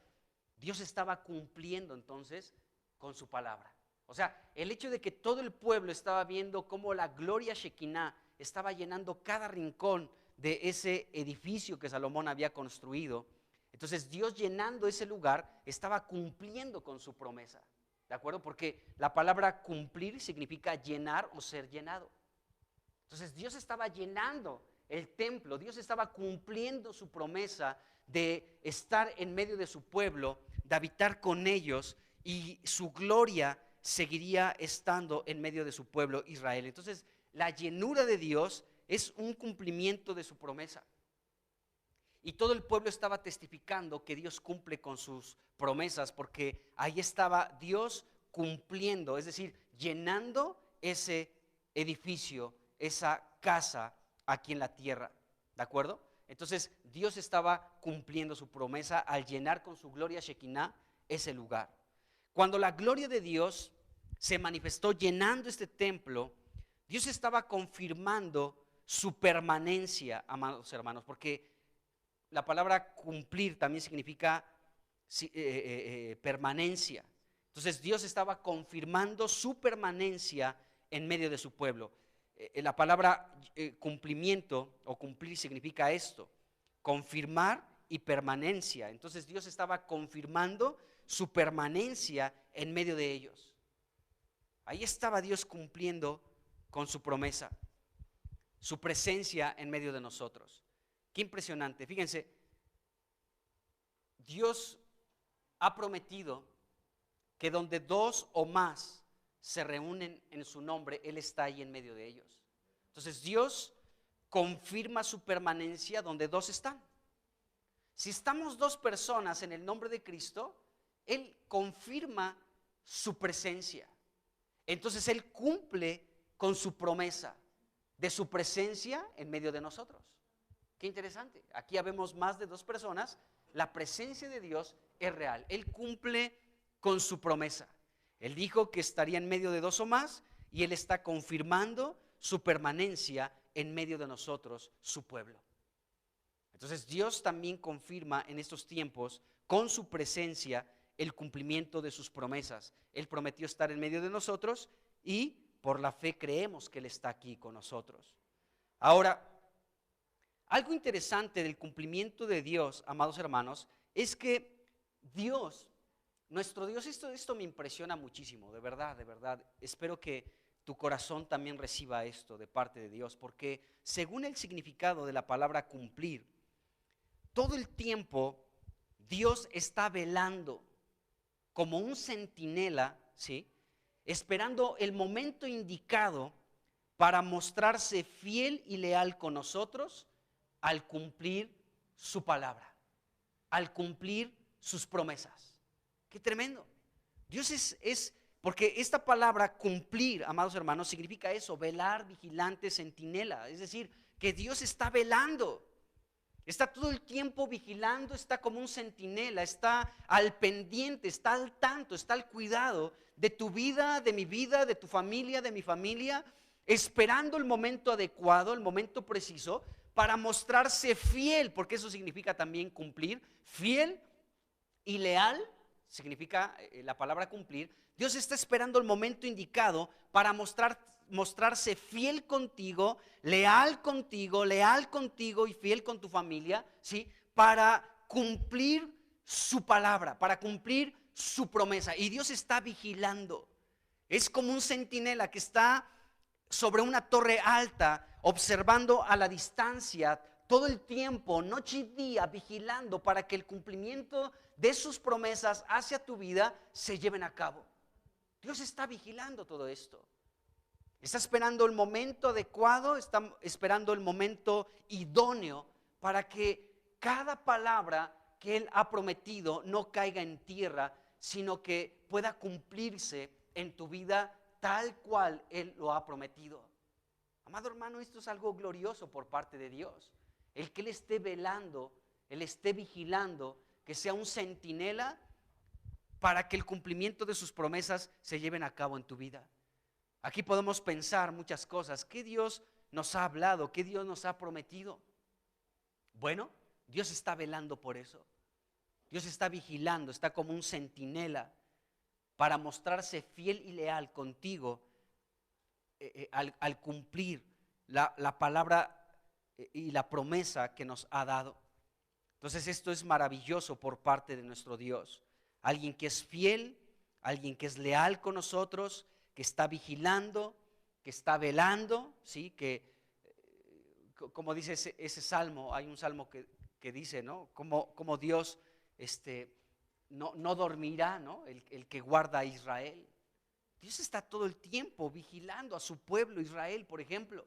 Dios estaba cumpliendo entonces con su palabra. O sea, el hecho de que todo el pueblo estaba viendo cómo la gloria Shekinah estaba llenando cada rincón de ese edificio que Salomón había construido, entonces Dios llenando ese lugar estaba cumpliendo con su promesa, ¿de acuerdo? Porque la palabra cumplir significa llenar o ser llenado. Entonces Dios estaba llenando el templo, Dios estaba cumpliendo su promesa de estar en medio de su pueblo, de habitar con ellos, y su gloria seguiría estando en medio de su pueblo Israel. Entonces la llenura de Dios es un cumplimiento de su promesa. Y todo el pueblo estaba testificando que Dios cumple con sus promesas, porque ahí estaba Dios cumpliendo, es decir, llenando ese edificio, esa casa aquí en la tierra, ¿de acuerdo? Entonces Dios estaba cumpliendo su promesa al llenar con su gloria Shekinah ese lugar. Cuando la gloria de Dios se manifestó llenando este templo, Dios estaba confirmando su permanencia, amados hermanos, porque la palabra cumplir también significa permanencia. Entonces Dios estaba confirmando su permanencia en medio de su pueblo. La palabra cumplimiento o cumplir significa esto, confirmar y permanencia. Entonces Dios estaba confirmando su permanencia en medio de ellos. Ahí estaba Dios cumpliendo con su promesa, su presencia en medio de nosotros. Qué impresionante. Fíjense, Dios ha prometido que donde dos o más se reúnen en su nombre, Él está ahí en medio de ellos. Entonces Dios confirma su permanencia donde dos están. Si estamos dos personas en el nombre de Cristo, Él confirma su presencia. Entonces Él cumple con su promesa de su presencia en medio de nosotros. Qué interesante. Aquí habemos más de 2 personas. La presencia de Dios es real. Él cumple con su promesa. Él dijo que estaría en medio de 2 o más y Él está confirmando su permanencia en medio de nosotros, su pueblo. Entonces Dios también confirma en estos tiempos con su presencia el cumplimiento de sus promesas. Él prometió estar en medio de nosotros y por la fe creemos que Él está aquí con nosotros. Ahora, algo interesante del cumplimiento de Dios, amados hermanos, es que Dios, nuestro Dios, esto me impresiona muchísimo, de verdad. Espero que tu corazón también reciba esto de parte de Dios, porque según el significado de la palabra cumplir, todo el tiempo Dios está velando como un centinela, ¿sí?, esperando el momento indicado para mostrarse fiel y leal con nosotros al cumplir su palabra, al cumplir sus promesas. Qué tremendo. Dios es porque esta palabra cumplir, amados hermanos, significa eso: velar, vigilante, centinela. Es decir, que Dios está velando. Está todo el tiempo vigilando, está como un centinela, está al pendiente, está al tanto, está al cuidado de tu vida, de mi vida, de tu familia, de mi familia, esperando el momento adecuado, el momento preciso para mostrarse fiel, porque eso significa también cumplir, fiel y leal, significa la palabra cumplir. Dios está esperando el momento indicado para mostrarse fiel contigo y fiel con tu familia, ¿sí?, para cumplir su palabra, para cumplir su promesa. Y Dios está vigilando. Es como un centinela que está sobre una torre alta, observando a la distancia todo el tiempo, noche y día, vigilando para que el cumplimiento de sus promesas hacia tu vida se lleven a cabo. Dios está vigilando todo esto. Está esperando el momento adecuado, está esperando el momento idóneo para que cada palabra que Él ha prometido no caiga en tierra, sino que pueda cumplirse en tu vida tal cual Él lo ha prometido. Amado hermano, esto es algo glorioso por parte de Dios. El que Él esté velando, Él esté vigilando, que sea un centinela para que el cumplimiento de sus promesas se lleven a cabo en tu vida. Aquí podemos pensar muchas cosas. ¿Qué Dios nos ha hablado? ¿Qué Dios nos ha prometido? Bueno, Dios está velando por eso. Dios está vigilando, está como un centinela para mostrarse fiel y leal contigo al cumplir la palabra y la promesa que nos ha dado. Entonces esto es maravilloso por parte de nuestro Dios. Alguien que es fiel, alguien que es leal con nosotros, que está vigilando, que está velando, ¿sí? Que como dice ese salmo, hay un salmo que dice, ¿no?, como Dios no dormirá, ¿no?, el que guarda a Israel. Dios está todo el tiempo vigilando a su pueblo Israel, por ejemplo.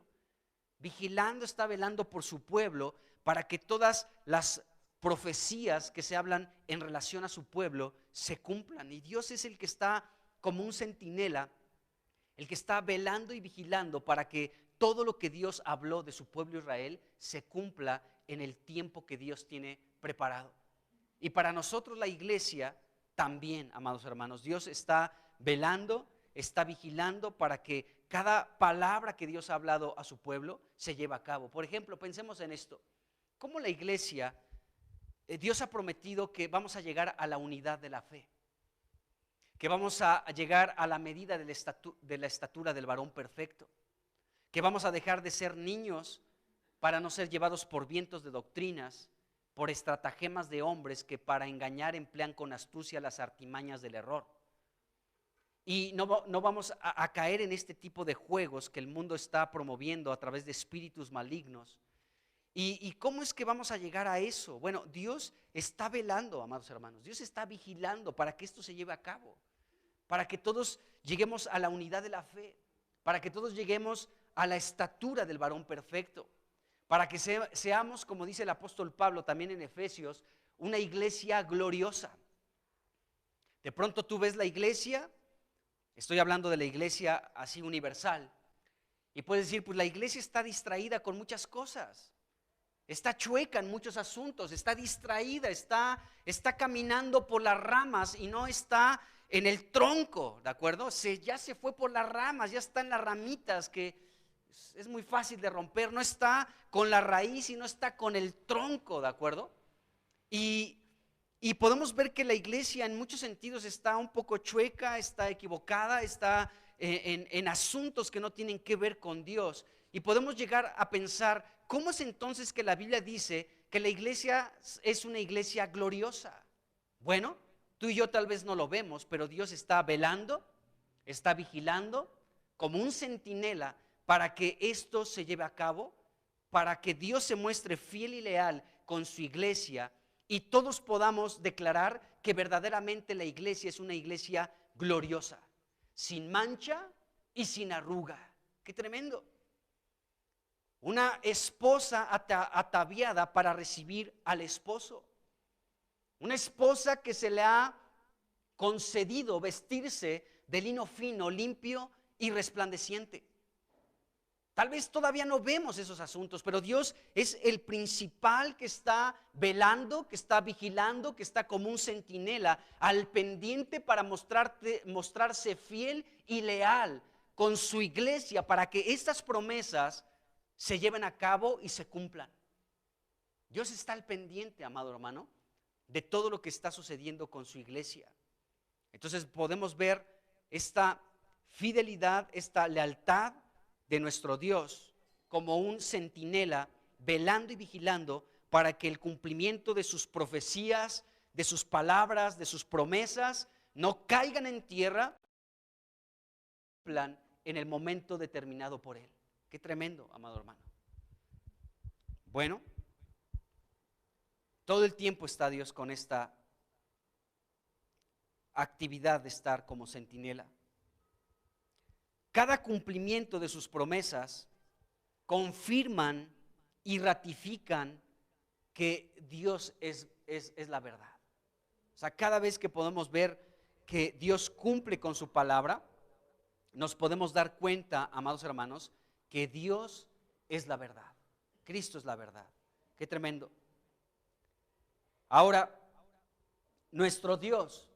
Vigilando, está velando por su pueblo para que todas las profecías que se hablan en relación a su pueblo se cumplan. Y Dios es el que está como un centinela, el que está velando y vigilando para que todo lo que Dios habló de su pueblo Israel se cumpla en el tiempo que Dios tiene preparado. Y para nosotros la iglesia también, amados hermanos, Dios está velando, está vigilando para que cada palabra que Dios ha hablado a su pueblo se lleve a cabo. Por ejemplo, pensemos en esto: ¿cómo la iglesia, Dios ha prometido que vamos a llegar a la unidad de la fe? Que vamos a llegar a la medida de la estatura del varón perfecto, que vamos a dejar de ser niños para no ser llevados por vientos de doctrinas, por estratagemas de hombres que para engañar emplean con astucia las artimañas del error. Y no vamos a caer en este tipo de juegos que el mundo está promoviendo a través de espíritus malignos. ¿Y cómo es que vamos a llegar a eso? Bueno, Dios está velando, amados hermanos. Dios está vigilando para que esto se lleve a cabo, para que todos lleguemos a la unidad de la fe, para que todos lleguemos a la estatura del varón perfecto, para que seamos, como dice el apóstol Pablo también en Efesios, una iglesia gloriosa. De pronto tú ves la iglesia, estoy hablando de la iglesia así universal, Y puedes decir, pues la iglesia está distraída con muchas cosas. Está chueca en muchos asuntos, está distraída, está caminando por las ramas y no está en el tronco, ¿de acuerdo? Ya se fue por las ramas, ya está en las ramitas que es muy fácil de romper, no está con la raíz y no está con el tronco, ¿de acuerdo? Y podemos ver que la iglesia en muchos sentidos está un poco chueca, está equivocada, está en asuntos que no tienen que ver con Dios. Y podemos llegar a pensar, ¿cómo es entonces que la Biblia dice que la iglesia es una iglesia gloriosa? Bueno, tú y yo tal vez no lo vemos, pero Dios está velando, está vigilando como un centinela para que esto se lleve a cabo, para que Dios se muestre fiel y leal con su iglesia y todos podamos declarar que verdaderamente la iglesia es una iglesia gloriosa, sin mancha y sin arruga. ¡Qué tremendo! Una esposa ataviada para recibir al esposo. Una esposa que se le ha concedido vestirse de lino fino, limpio y resplandeciente. Tal vez todavía no vemos esos asuntos, pero Dios es el principal que está velando, que está vigilando, que está como un centinela al pendiente para mostrarse fiel y leal con su iglesia para que estas promesas se lleven a cabo y se cumplan. Dios está al pendiente, amado hermano, de todo lo que está sucediendo con su iglesia. Entonces podemos ver esta fidelidad, esta lealtad de nuestro Dios como un centinela velando y vigilando para que el cumplimiento de sus profecías, de sus palabras, de sus promesas no caigan en tierra, cumplan en el momento determinado por Él. Qué tremendo, amado hermano. Bueno, todo el tiempo está Dios con esta actividad de estar como centinela. Cada cumplimiento de sus promesas confirman y ratifican que Dios es la verdad. O sea, cada vez que podemos ver que Dios cumple con su palabra, nos podemos dar cuenta, amados hermanos, que Dios es la verdad. Cristo es la verdad. Qué tremendo. Ahora, nuestro Dios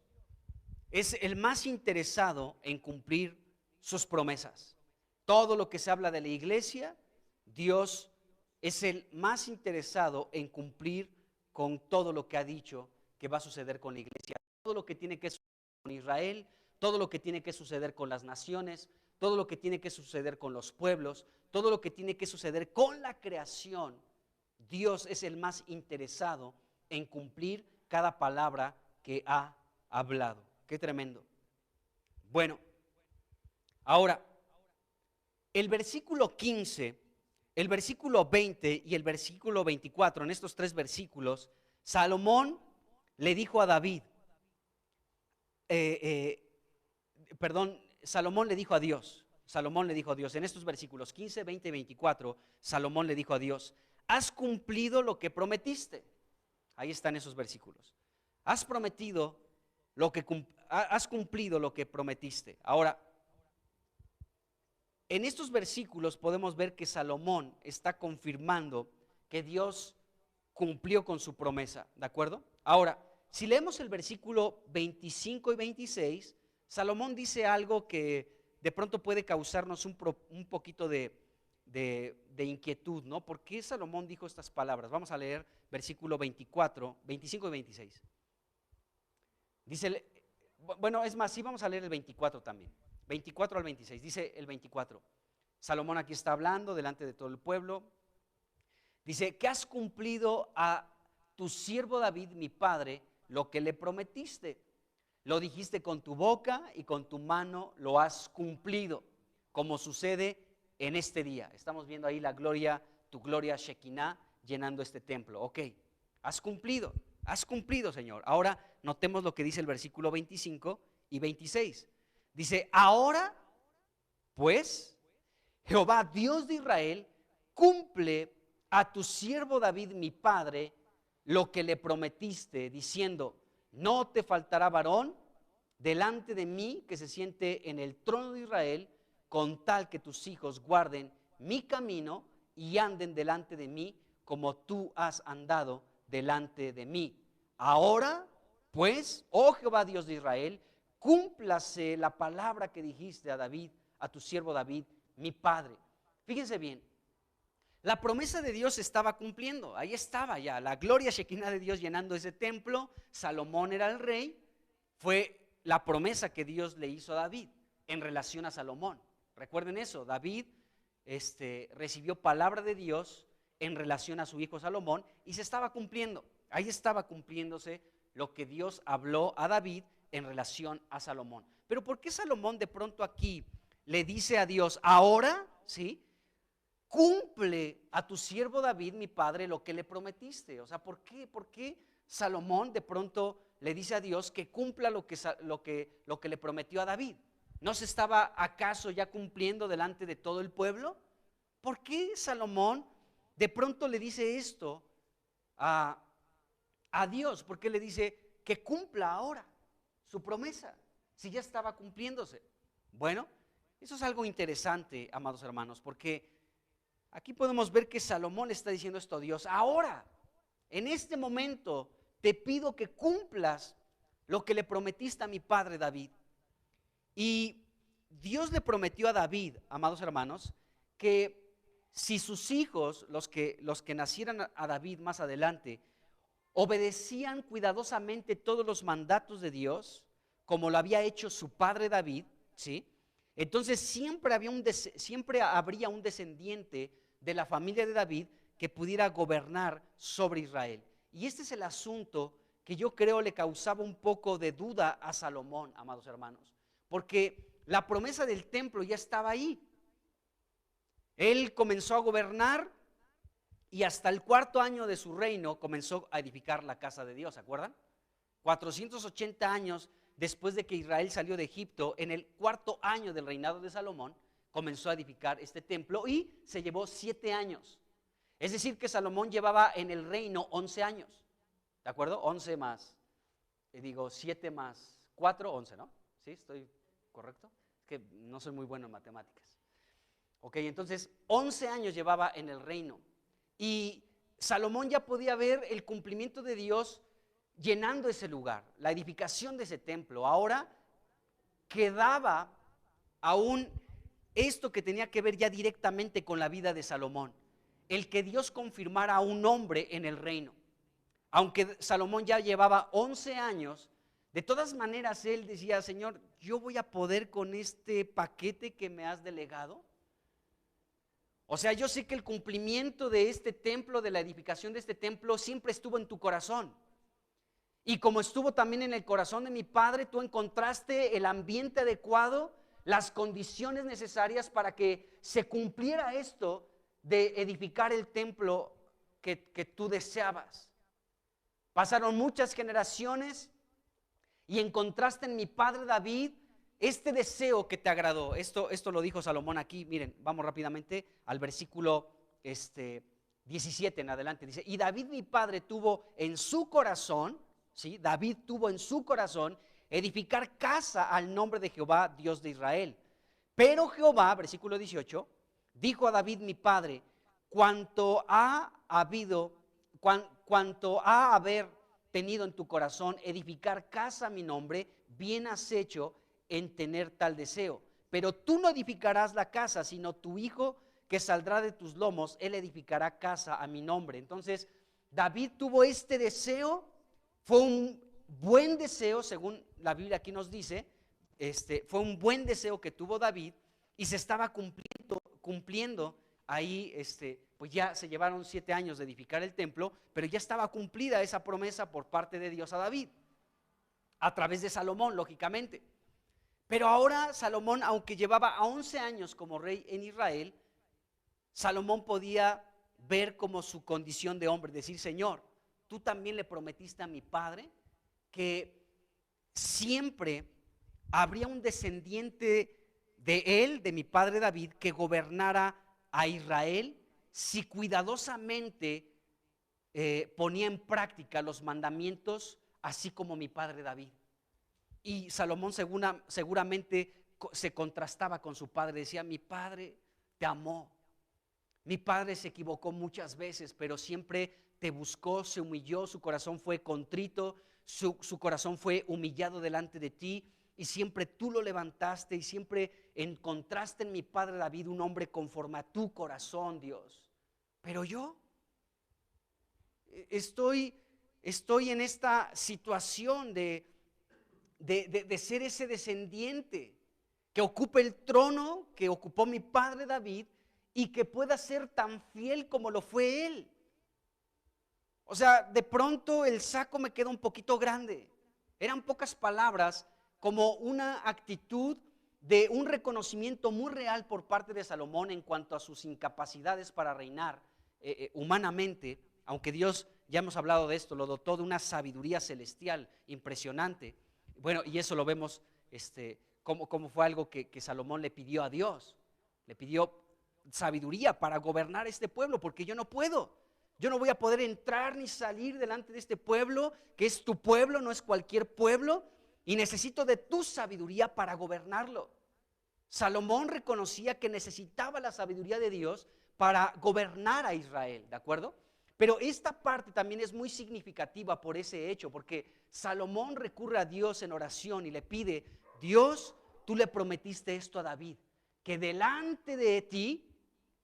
es el más interesado en cumplir sus promesas. Todo lo que se habla de la iglesia, Dios es el más interesado en cumplir con todo lo que ha dicho que va a suceder con la iglesia. Todo lo que tiene que suceder con Israel, todo lo que tiene que suceder con las naciones, todo lo que tiene que suceder con los pueblos, todo lo que tiene que suceder con la creación. Dios es el más interesado en cumplir cada palabra que ha hablado. Qué tremendo. Bueno, ahora, el versículo 15, el versículo 20 y el versículo 24, en estos tres versículos, Salomón le dijo a David, Salomón le dijo a Dios, en estos versículos 15, 20 y 24, Salomón le dijo a Dios, has cumplido lo que prometiste. Ahí están esos versículos. Has cumplido lo que prometiste. Ahora, en estos versículos podemos ver que Salomón está confirmando que Dios cumplió con su promesa, ¿de acuerdo? Ahora, si leemos el versículo 25 y 26, Salomón dice algo que de pronto puede causarnos un poquito de inquietud, ¿no? ¿Por qué Salomón dijo estas palabras? Vamos a leer versículo 24, 25 y 26. Dice, bueno, es más, sí vamos a leer el 24 también. 24 al 26, dice el 24. Salomón aquí está hablando delante de todo el pueblo. Dice, que has cumplido a tu siervo David, mi padre, lo que le prometiste. Lo dijiste con tu boca y con tu mano lo has cumplido, como sucede en este día. Estamos viendo ahí la gloria, tu gloria Shekinah llenando este templo. Ok, has cumplido, Señor. Ahora notemos lo que dice el versículo 25 y 26. Dice, ahora pues Jehová Dios de Israel cumple a tu siervo David mi padre lo que le prometiste, diciendo, no te faltará varón delante de mí que se siente en el trono de Israel, con tal que tus hijos guarden mi camino y anden delante de mí como tú has andado delante de mí. Ahora, pues, oh Jehová Dios de Israel, cúmplase la palabra que dijiste a David, a tu siervo David, mi padre. Fíjense bien, la promesa de Dios se estaba cumpliendo, ahí estaba ya, la gloria Shekinah de Dios llenando ese templo, Salomón era el rey, fue la promesa que Dios le hizo a David en relación a Salomón. Recuerden eso, David recibió palabra de Dios en relación a su hijo Salomón y se estaba cumpliendo, ahí estaba cumpliéndose lo que Dios habló a David en relación a Salomón. Pero ¿por qué Salomón de pronto aquí le dice a Dios, ahora, sí, cumple a tu siervo David, mi padre, lo que le prometiste? O sea, ¿por qué Salomón de pronto le dice a Dios que cumpla lo que le prometió a David? ¿No se estaba acaso ya cumpliendo delante de todo el pueblo? ¿Por qué Salomón de pronto le dice esto a Dios? ¿Por qué le dice que cumpla ahora su promesa si ya estaba cumpliéndose? Bueno, eso es algo interesante, amados hermanos, porque aquí podemos ver que Salomón le está diciendo esto a Dios: ahora, en este momento, te pido que cumplas lo que le prometiste a mi padre David. Y Dios le prometió a David, amados hermanos, que si sus hijos, los que nacieran a David más adelante, obedecían cuidadosamente todos los mandatos de Dios, como lo había hecho su padre David, ¿sí? Entonces siempre habría un descendiente de la familia de David que pudiera gobernar sobre Israel. Y este es el asunto que yo creo le causaba un poco de duda a Salomón, amados hermanos, porque la promesa del templo ya estaba ahí. Él comenzó a gobernar y hasta el 4.º año de su reino comenzó a edificar la casa de Dios, ¿se acuerdan? 480 años después de que Israel salió de Egipto, en el 4.º año del reinado de Salomón, comenzó a edificar este templo y se llevó 7 años. Es decir, que Salomón llevaba en el reino 11 años, ¿de acuerdo? 11 más, 7 más 4, 11, ¿no? ¿Sí? ¿Estoy correcto? Es que no soy muy bueno en matemáticas. Ok, entonces 11 años llevaba en el reino y Salomón ya podía ver el cumplimiento de Dios llenando ese lugar, la edificación de ese templo. Ahora quedaba aún esto que tenía que ver ya directamente con la vida de Salomón, el que Dios confirmara a un hombre en el reino. Aunque Salomón ya llevaba 11 años, de todas maneras él decía: Señor, ¿yo voy a poder con este paquete que me has delegado? O sea, yo sé que el cumplimiento de este templo, de la edificación de este templo, siempre estuvo en tu corazón. Y como estuvo también en el corazón de mi padre, tú encontraste el ambiente adecuado, las condiciones necesarias para que se cumpliera esto de edificar el templo que tú deseabas. Pasaron muchas generaciones y encontraste en mi padre David este deseo que te agradó. Esto lo dijo Salomón aquí. Miren, vamos rápidamente al versículo 17 en adelante. Dice: y David mi padre tuvo en su corazón, ¿sí? David tuvo en su corazón edificar casa al nombre de Jehová, Dios de Israel. Pero Jehová, versículo 18, dijo a David mi padre: cuanto ha haber tenido en tu corazón edificar casa a mi nombre, bien has hecho en tener tal deseo. Pero tú no edificarás la casa, sino tu hijo que saldrá de tus lomos, él edificará casa a mi nombre. Entonces David tuvo este deseo, fue un buen deseo, según la Biblia aquí nos dice, fue un buen deseo que tuvo David y se estaba cumpliendo ahí. Pues ya se llevaron 7 años de edificar el templo, pero ya estaba cumplida esa promesa por parte de Dios a David, a través de Salomón, lógicamente. Pero ahora Salomón, aunque llevaba 11 años como rey en Israel, Salomón podía ver como su condición de hombre, decir: Señor, tú también le prometiste a mi padre que siempre habría un descendiente de él, de mi padre David, que gobernara a Israel si cuidadosamente ponía en práctica los mandamientos, así como mi padre David. Y Salomón seguramente se contrastaba con su padre. Decía, mi padre te amó. Mi padre se equivocó muchas veces, pero siempre te buscó, se humilló, su corazón fue contrito, su corazón fue humillado delante de ti, y siempre tú lo levantaste y siempre encontraste en mi padre David un hombre conforme a tu corazón, Dios. Pero yo estoy en esta situación de ser ese descendiente que ocupe el trono que ocupó mi padre David y que pueda ser tan fiel como lo fue él. O sea, de pronto el saco me queda un poquito grande. Eran pocas palabras, como una actitud de un reconocimiento muy real por parte de Salomón en cuanto a sus incapacidades para reinar humanamente, aunque Dios, ya hemos hablado de esto, lo dotó de una sabiduría celestial impresionante. Bueno, y eso lo vemos como fue algo que Salomón le pidió a Dios. Le pidió sabiduría para gobernar este pueblo, porque yo no puedo. Yo no voy a poder entrar ni salir delante de este pueblo, que es tu pueblo, no es cualquier pueblo, y necesito de tu sabiduría para gobernarlo. Salomón reconocía que necesitaba la sabiduría de Dios para gobernar a Israel, ¿de acuerdo? Pero esta parte también es muy significativa por ese hecho, porque Salomón recurre a Dios en oración y le pide, Dios, tú le prometiste esto a David, que delante de ti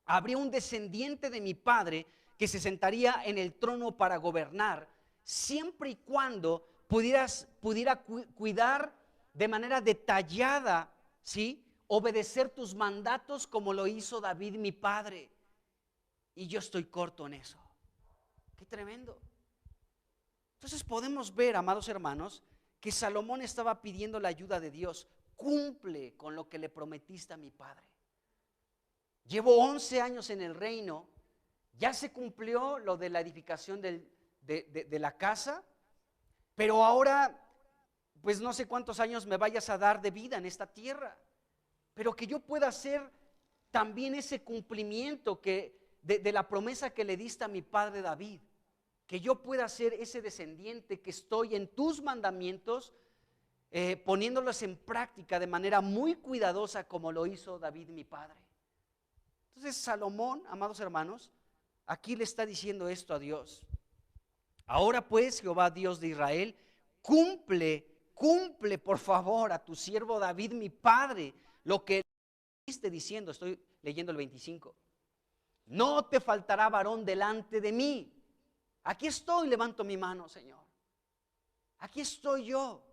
habría un descendiente de mi padre que se sentaría en el trono para gobernar, siempre y cuando pudiera cuidar de manera detallada, ¿sí?, obedecer tus mandatos como lo hizo David mi padre. Y yo estoy corto en eso. Qué tremendo. Entonces podemos ver, amados hermanos, que Salomón estaba pidiendo la ayuda de Dios. Cumple con lo que le prometiste a mi padre. Llevo 11 años en el reino. Ya se cumplió lo de la edificación de la casa, pero ahora pues no sé cuántos años me vayas a dar de vida en esta tierra, pero que yo pueda hacer también ese cumplimiento de la promesa que le diste a mi padre David, que yo pueda ser ese descendiente que estoy en tus mandamientos, poniéndolos en práctica de manera muy cuidadosa como lo hizo David mi padre. Entonces Salomón, amados hermanos, aquí le está diciendo esto a Dios. Ahora pues, Jehová Dios de Israel, cumple por favor a tu siervo David mi padre lo que estuviste diciendo. Estoy leyendo el 25. No te faltará varón delante de mí. Aquí estoy, levanto mi mano, Señor. Aquí estoy yo.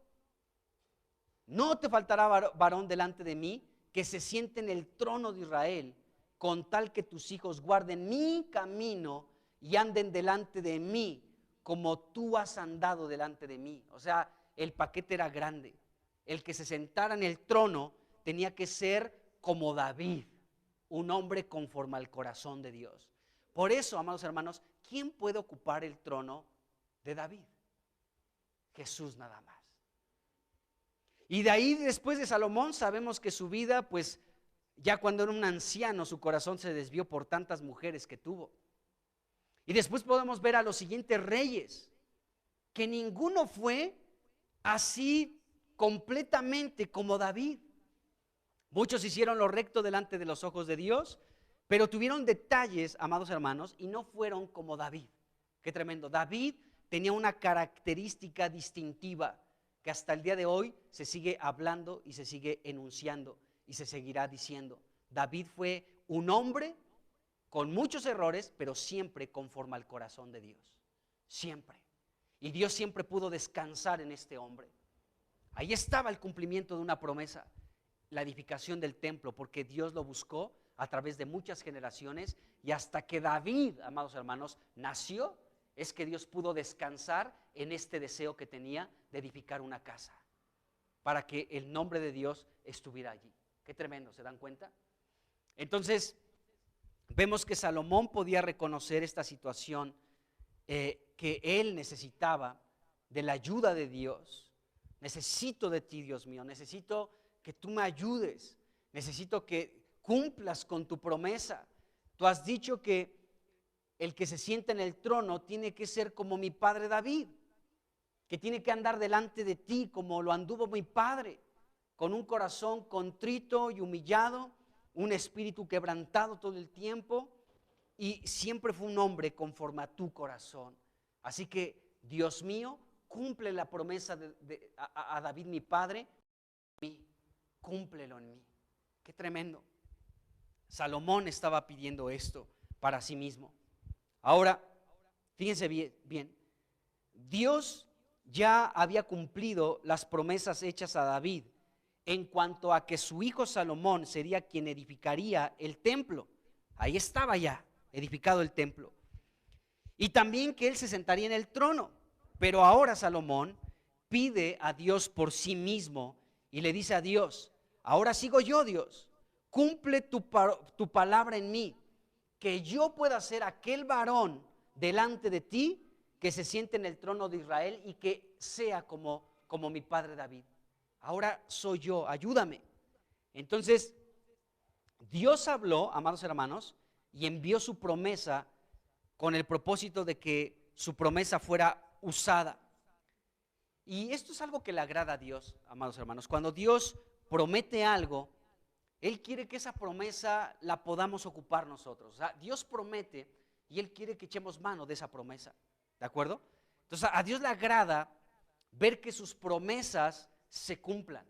No te faltará varón delante de mí que se siente en el trono de Israel, con tal que tus hijos guarden mi camino y anden delante de mí, como tú has andado delante de mí. O sea, el paquete era grande. El que se sentara en el trono tenía que ser como David, un hombre conforme al corazón de Dios. Por eso, amados hermanos, ¿quién puede ocupar el trono de David? Jesús nada más. Y de ahí, después de Salomón, sabemos que su vida, pues, ya cuando era un anciano, su corazón se desvió por tantas mujeres que tuvo. Y después podemos ver a los siguientes reyes, que ninguno fue así completamente como David. Muchos hicieron lo recto delante de los ojos de Dios, pero tuvieron detalles, amados hermanos, y no fueron como David. Qué tremendo. David tenía una característica distintiva que hasta el día de hoy se sigue hablando y se sigue enunciando y se seguirá diciendo. David fue un hombre con muchos errores, pero siempre conforme al corazón de Dios. Siempre. Y Dios siempre pudo descansar en este hombre. Ahí estaba el cumplimiento de una promesa, la edificación del templo, porque Dios lo buscó a través de muchas generaciones, y hasta que David, amados hermanos, nació, es que Dios pudo descansar en este deseo que tenía de edificar una casa, para que el nombre de Dios estuviera allí. Qué tremendo, ¿se dan cuenta? Entonces, vemos que Salomón podía reconocer esta situación, que él necesitaba de la ayuda de Dios. Necesito de ti, Dios mío, necesito que tú me ayudes, necesito que cumplas con tu promesa. Tú has dicho que el que se sienta en el trono tiene que ser como mi padre David, que tiene que andar delante de ti como lo anduvo mi padre, con un corazón contrito y humillado, un espíritu quebrantado todo el tiempo, y siempre fue un hombre conforme a tu corazón. Así que, Dios mío, cumple la promesa a David mi padre, cúmplelo en mí. Qué tremendo. Salomón estaba pidiendo esto para sí mismo. Ahora, fíjense bien, Dios ya había cumplido las promesas hechas a David en cuanto a que su hijo Salomón sería quien edificaría el templo. Ahí estaba ya edificado el templo. Y también que él se sentaría en el trono. Pero ahora Salomón pide a Dios por sí mismo y le dice a Dios: ahora sigo yo, Dios, cumple tu palabra en mí, que yo pueda ser aquel varón delante de ti que se siente en el trono de Israel y que sea como mi padre David. Ahora soy yo, ayúdame. Entonces, Dios habló, amados hermanos, y envió su promesa con el propósito de que su promesa fuera usada. Y esto es algo que le agrada a Dios, amados hermanos. Cuando Dios promete algo, Él quiere que esa promesa la podamos ocupar nosotros. O sea, Dios promete y Él quiere que echemos mano de esa promesa. ¿De acuerdo? Entonces, a Dios le agrada ver que sus promesas se cumplan.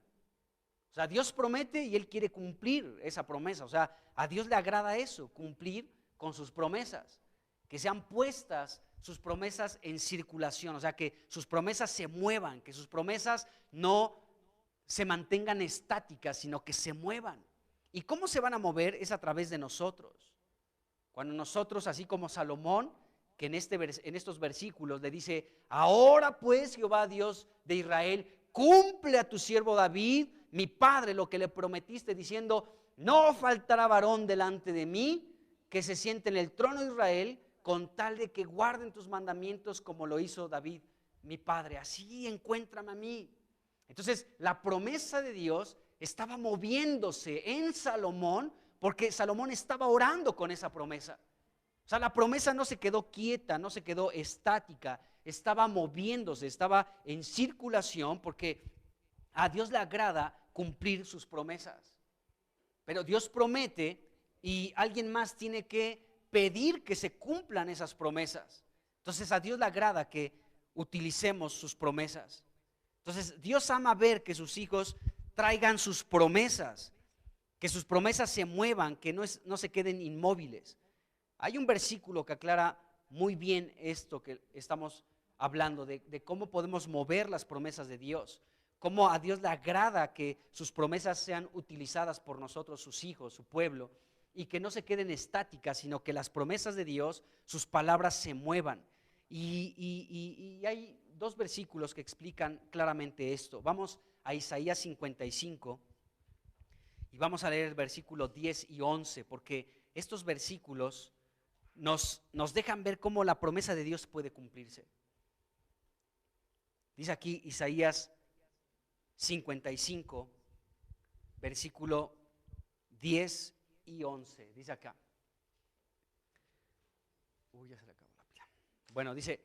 O sea, Dios promete y Él quiere cumplir esa promesa. O sea, a Dios le agrada eso, cumplir con sus promesas. Que sean puestas sus promesas en circulación. O sea, que sus promesas se muevan, que sus promesas no se mantengan estáticas, sino que se muevan. ¿Y cómo se van a mover? Es a través de nosotros. Cuando nosotros, así como Salomón, que en estos versículos le dice: ahora pues, Jehová Dios de Israel, cumple a tu siervo David, mi padre, lo que le prometiste, diciendo: no faltará varón delante de mí que se siente en el trono de Israel, con tal de que guarden tus mandamientos como lo hizo David, mi padre. Así encuéntrame a mí. Entonces, la promesa de Dios estaba moviéndose en Salomón, porque Salomón estaba orando con esa promesa. O sea, la promesa no se quedó quieta, no se quedó estática, estaba moviéndose, estaba en circulación, porque a Dios le agrada cumplir sus promesas. Pero Dios promete y alguien más tiene que pedir que se cumplan esas promesas. Entonces, a Dios le agrada que utilicemos sus promesas. Entonces, Dios ama ver que sus hijos traigan sus promesas, que sus promesas se muevan, que no se queden inmóviles. Hay un versículo que aclara muy bien esto que estamos hablando, de cómo podemos mover las promesas de Dios, cómo a Dios le agrada que sus promesas sean utilizadas por nosotros, sus hijos, su pueblo, y que no se queden estáticas, sino que las promesas de Dios, sus palabras se muevan. Y hay dos versículos que explican claramente esto. Vamos a Isaías 55 y vamos a leer el versículo 10 y 11, porque estos versículos nos dejan ver cómo la promesa de Dios puede cumplirse. Dice aquí Isaías 55, versículo 10 y 11. Dice acá. Ya se le acabó la pila. Bueno, dice,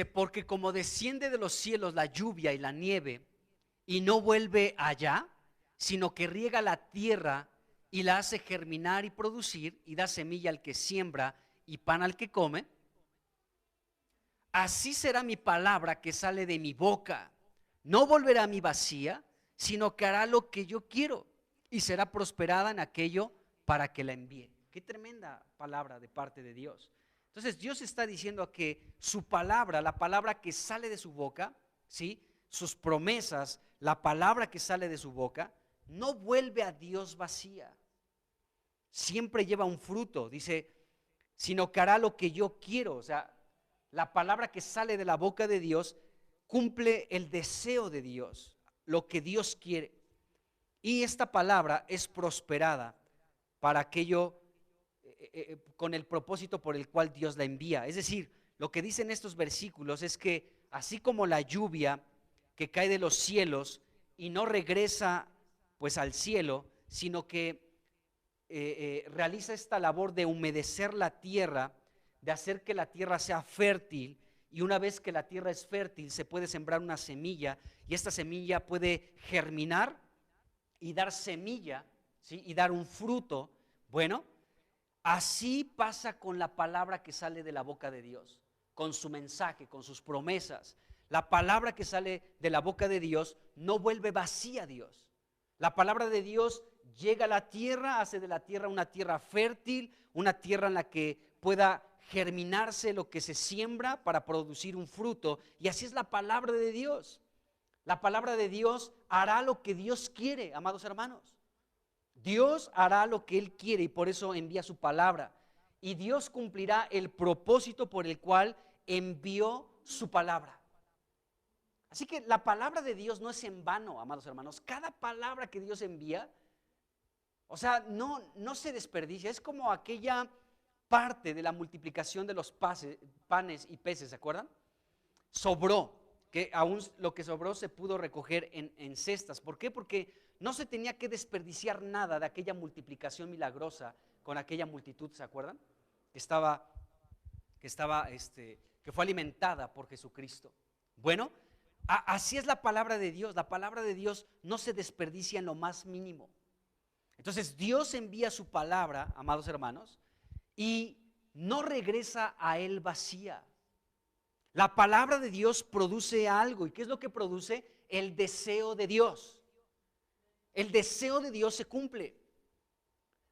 porque como desciende de los cielos la lluvia y la nieve, y no vuelve allá, sino que riega la tierra y la hace germinar y producir, y da semilla al que siembra y pan al que come, así será mi palabra que sale de mi boca. No volverá a mí vacía, sino que hará lo que yo quiero, y será prosperada en aquello para que la envíe. Qué tremenda palabra de parte de Dios. Entonces, Dios está diciendo que su palabra, la palabra que sale de su boca, ¿sí?, sus promesas, la palabra que sale de su boca, no vuelve a Dios vacía. Siempre lleva un fruto, dice, sino que hará lo que yo quiero. O sea, la palabra que sale de la boca de Dios cumple el deseo de Dios, lo que Dios quiere. Y esta palabra es prosperada para aquello, con el propósito por el cual Dios la envía. Es decir, lo que dicen estos versículos es que así como la lluvia que cae de los cielos y no regresa pues al cielo, sino que realiza esta labor de humedecer la tierra, de hacer que la tierra sea fértil, y una vez que la tierra es fértil se puede sembrar una semilla, y esta semilla puede germinar y dar semilla, ¿sí? Y dar un fruto. Bueno, así pasa con la palabra que sale de la boca de Dios, con su mensaje, con sus promesas. La palabra que sale de la boca de Dios no vuelve vacía a Dios. La palabra de Dios llega a la tierra, hace de la tierra una tierra fértil, una tierra en la que pueda germinarse lo que se siembra para producir un fruto. Y así es la palabra de Dios. La palabra de Dios hará lo que Dios quiere, amados hermanos. Dios hará lo que Él quiere y por eso envía su palabra. Y Dios cumplirá el propósito por el cual envió su palabra. Así que la palabra de Dios no es en vano, amados hermanos. Cada palabra que Dios envía, o sea, no se desperdicia. Es como aquella parte de la multiplicación de los panes y peces, ¿se acuerdan? Sobró, que aún lo que sobró se pudo recoger en cestas. ¿Por qué? Porque no se tenía que desperdiciar nada de aquella multiplicación milagrosa con aquella multitud, ¿se acuerdan? Que fue alimentada por Jesucristo. Bueno, así es la palabra de Dios. La palabra de Dios no se desperdicia en lo más mínimo. Entonces Dios envía su palabra, amados hermanos, y no regresa a Él vacía. La palabra de Dios produce algo. ¿Y qué es lo que produce? El deseo de Dios. El deseo de Dios se cumple.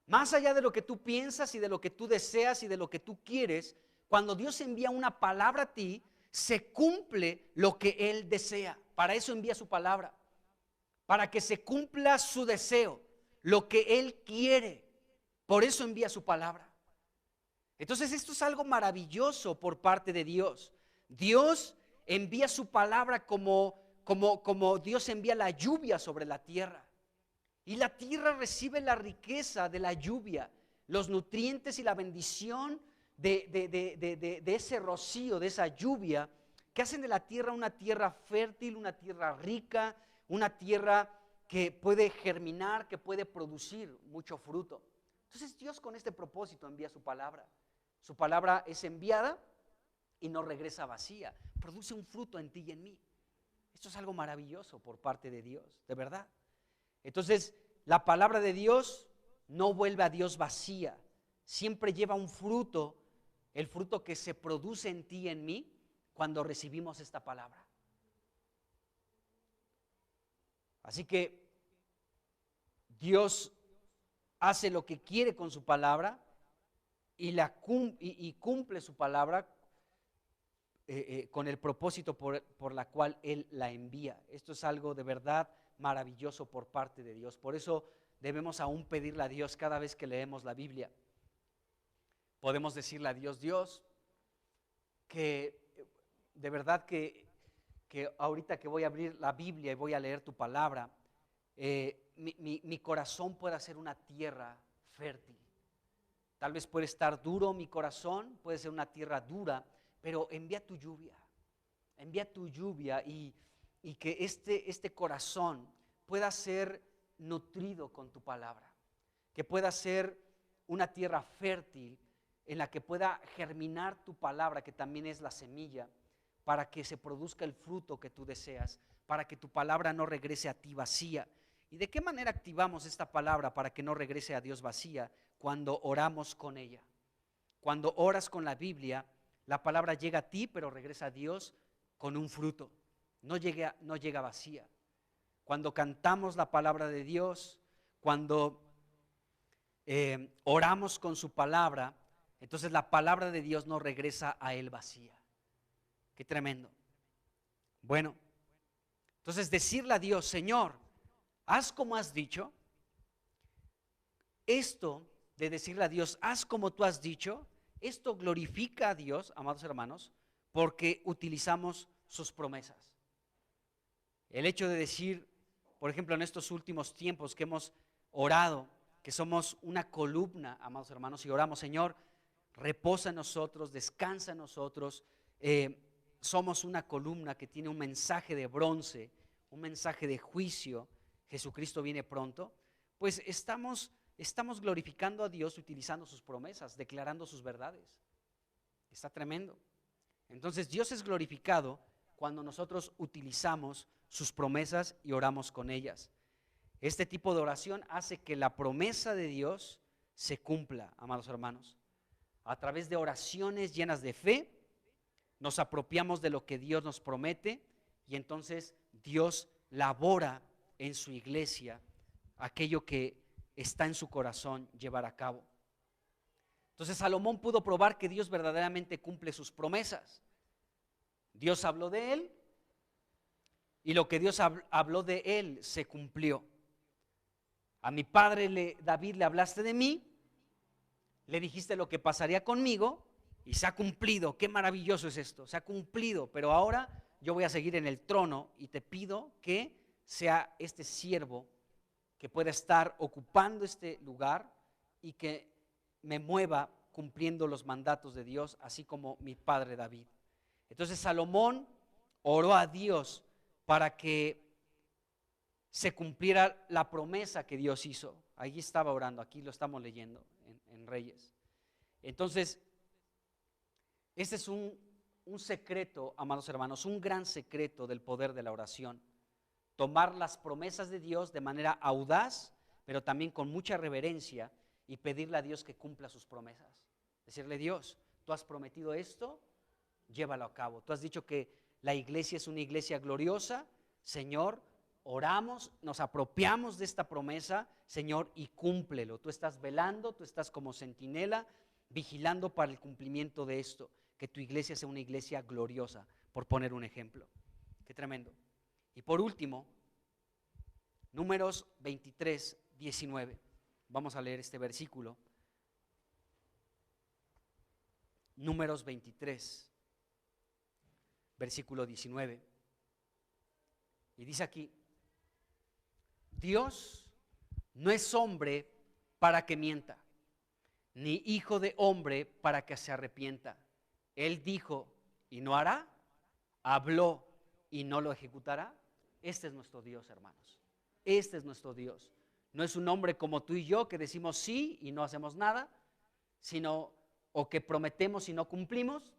Más allá de lo que tú piensas y de lo que tú deseas y de lo que tú quieres, cuando Dios envía una palabra a ti, se cumple lo que Él desea. Para eso envía su palabra, para que se cumpla su deseo, lo que Él quiere. Por eso envía su palabra. Entonces esto es algo maravilloso por parte de Dios. Dios envía su palabra como Dios envía la lluvia sobre la tierra. Y la tierra recibe la riqueza de la lluvia, los nutrientes y la bendición de ese rocío, de esa lluvia, que hacen de la tierra una tierra fértil, una tierra rica, una tierra que puede germinar, que puede producir mucho fruto. Entonces Dios con este propósito envía su palabra. Su palabra es enviada y no regresa vacía, produce un fruto en ti y en mí. Esto es algo maravilloso por parte de Dios, de verdad. Entonces, la palabra de Dios no vuelve a Dios vacía, siempre lleva un fruto, el fruto que se produce en ti y en mí cuando recibimos esta palabra. Así que Dios hace lo que quiere con su palabra y cumple su palabra con el propósito por la cual Él la envía. Esto es algo de verdad maravilloso por parte de Dios. Por eso debemos aún pedirle a Dios cada vez que leemos la Biblia. Podemos decirle a Dios, Dios, que de verdad que ahorita que voy a abrir la Biblia y voy a leer tu palabra, mi corazón pueda ser una tierra fértil. Tal vez puede estar duro mi corazón, puede ser una tierra dura, pero envía tu lluvia y que este corazón pueda ser nutrido con tu palabra, que pueda ser una tierra fértil en la que pueda germinar tu palabra, que también es la semilla, para que se produzca el fruto que tú deseas, para que tu palabra no regrese a ti vacía. ¿Y de qué manera activamos esta palabra para que no regrese a Dios vacía? Cuando oramos con ella. Cuando oras con la Biblia, la palabra llega a ti, pero regresa a Dios con un fruto. No llega vacía. Cuando cantamos la palabra de Dios, cuando oramos con su palabra, entonces la palabra de Dios no regresa a Él vacía. Qué tremendo. Bueno, entonces decirle a Dios, Señor, haz como has dicho. Esto de decirle a Dios, haz como tú has dicho, esto glorifica a Dios, amados hermanos, porque utilizamos sus promesas. El hecho de decir, por ejemplo, en estos últimos tiempos que hemos orado, que somos una columna, amados hermanos, y oramos, Señor, reposa en nosotros, descansa en nosotros, somos una columna que tiene un mensaje de bronce, un mensaje de juicio, Jesucristo viene pronto, pues estamos glorificando a Dios utilizando sus promesas, declarando sus verdades. Está tremendo. Entonces Dios es glorificado cuando nosotros utilizamos sus promesas y oramos con ellas. Este tipo de oración hace que la promesa de Dios se cumpla, amados hermanos. A través de oraciones llenas de fe, nos apropiamos de lo que Dios nos promete y entonces Dios labora en su iglesia aquello que está en su corazón llevar a cabo. Entonces Salomón pudo probar que Dios verdaderamente cumple sus promesas. Dios habló de él y lo que Dios habló de él se cumplió. A mi padre David le hablaste de mí, le dijiste lo que pasaría conmigo y se ha cumplido. Qué maravilloso es esto, se ha cumplido, pero ahora yo voy a seguir en el trono y te pido que sea este siervo que pueda estar ocupando este lugar y que me mueva cumpliendo los mandatos de Dios, así como mi padre David. Entonces Salomón oró a Dios para que se cumpliera la promesa que Dios hizo. Allí estaba orando, aquí lo estamos leyendo en Reyes. Entonces, este es un secreto, amados hermanos, un gran secreto del poder de la oración. Tomar las promesas de Dios de manera audaz, pero también con mucha reverencia, y pedirle a Dios que cumpla sus promesas. Decirle: Dios, tú has prometido esto, llévalo a cabo. Tú has dicho que la iglesia es una iglesia gloriosa. Señor, oramos, nos apropiamos de esta promesa, Señor, y cúmplelo. Tú estás velando, tú estás como centinela, vigilando para el cumplimiento de esto. Que tu iglesia sea una iglesia gloriosa, por poner un ejemplo. Qué tremendo. Y por último, Números 23, 19. Vamos a leer este versículo. Números 23, versículo 19. Y dice aquí: Dios no es hombre para que mienta, ni hijo de hombre para que se arrepienta. Él dijo y no hará, habló y no lo ejecutará. Este es nuestro Dios, hermanos. Este es nuestro Dios. No es un hombre como tú y yo que decimos sí y no hacemos nada, sino o que prometemos y no cumplimos.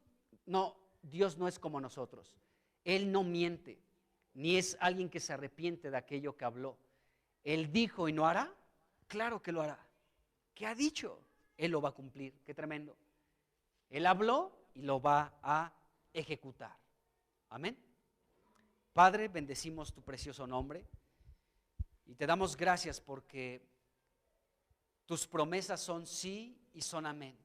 No, Dios no es como nosotros. Él no miente, ni es alguien que se arrepiente de aquello que habló. Él dijo y no hará, claro que lo hará. ¿Qué ha dicho? Él lo va a cumplir. Qué tremendo. Él habló y lo va a ejecutar. Amén. Padre, bendecimos tu precioso nombre y te damos gracias porque tus promesas son sí y son amén.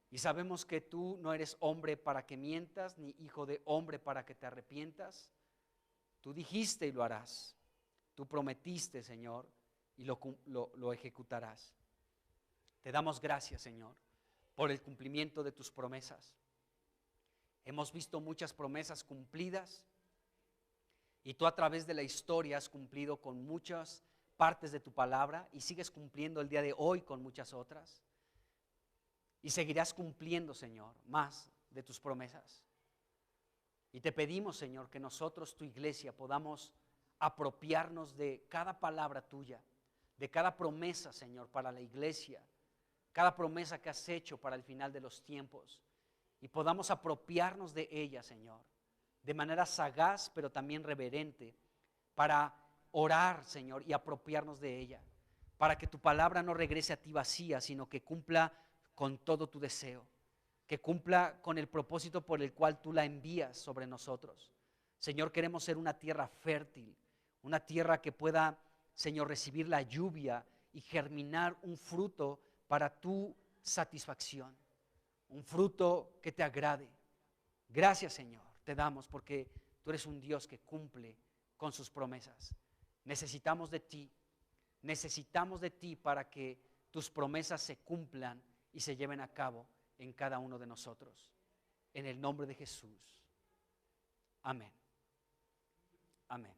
Y sabemos que tú no eres hombre para que mientas, ni hijo de hombre para que te arrepientas. Tú dijiste y lo harás. Tú prometiste, Señor, y lo ejecutarás. Te damos gracias, Señor, por el cumplimiento de tus promesas. Hemos visto muchas promesas cumplidas y tú a través de la historia has cumplido con muchas partes de tu palabra y sigues cumpliendo el día de hoy con muchas otras. Y seguirás cumpliendo, Señor, más de tus promesas. Y te pedimos, Señor, que nosotros, tu iglesia, podamos apropiarnos de cada palabra tuya, de cada promesa, Señor, para la iglesia, cada promesa que has hecho para el final de los tiempos, y podamos apropiarnos de ella, Señor, de manera sagaz, pero también reverente, para orar, Señor, y apropiarnos de ella, para que tu palabra no regrese a ti vacía, sino que cumpla con todo tu deseo, que cumpla con el propósito por el cual tú la envías sobre nosotros. Señor, queremos ser una tierra fértil, una tierra que pueda, Señor, recibir la lluvia y germinar un fruto para tu satisfacción, un fruto que te agrade. Gracias, Señor, te damos porque tú eres un Dios que cumple con sus promesas. Necesitamos de ti para que tus promesas se cumplan y se lleven a cabo en cada uno de nosotros. En el nombre de Jesús. Amén. Amén.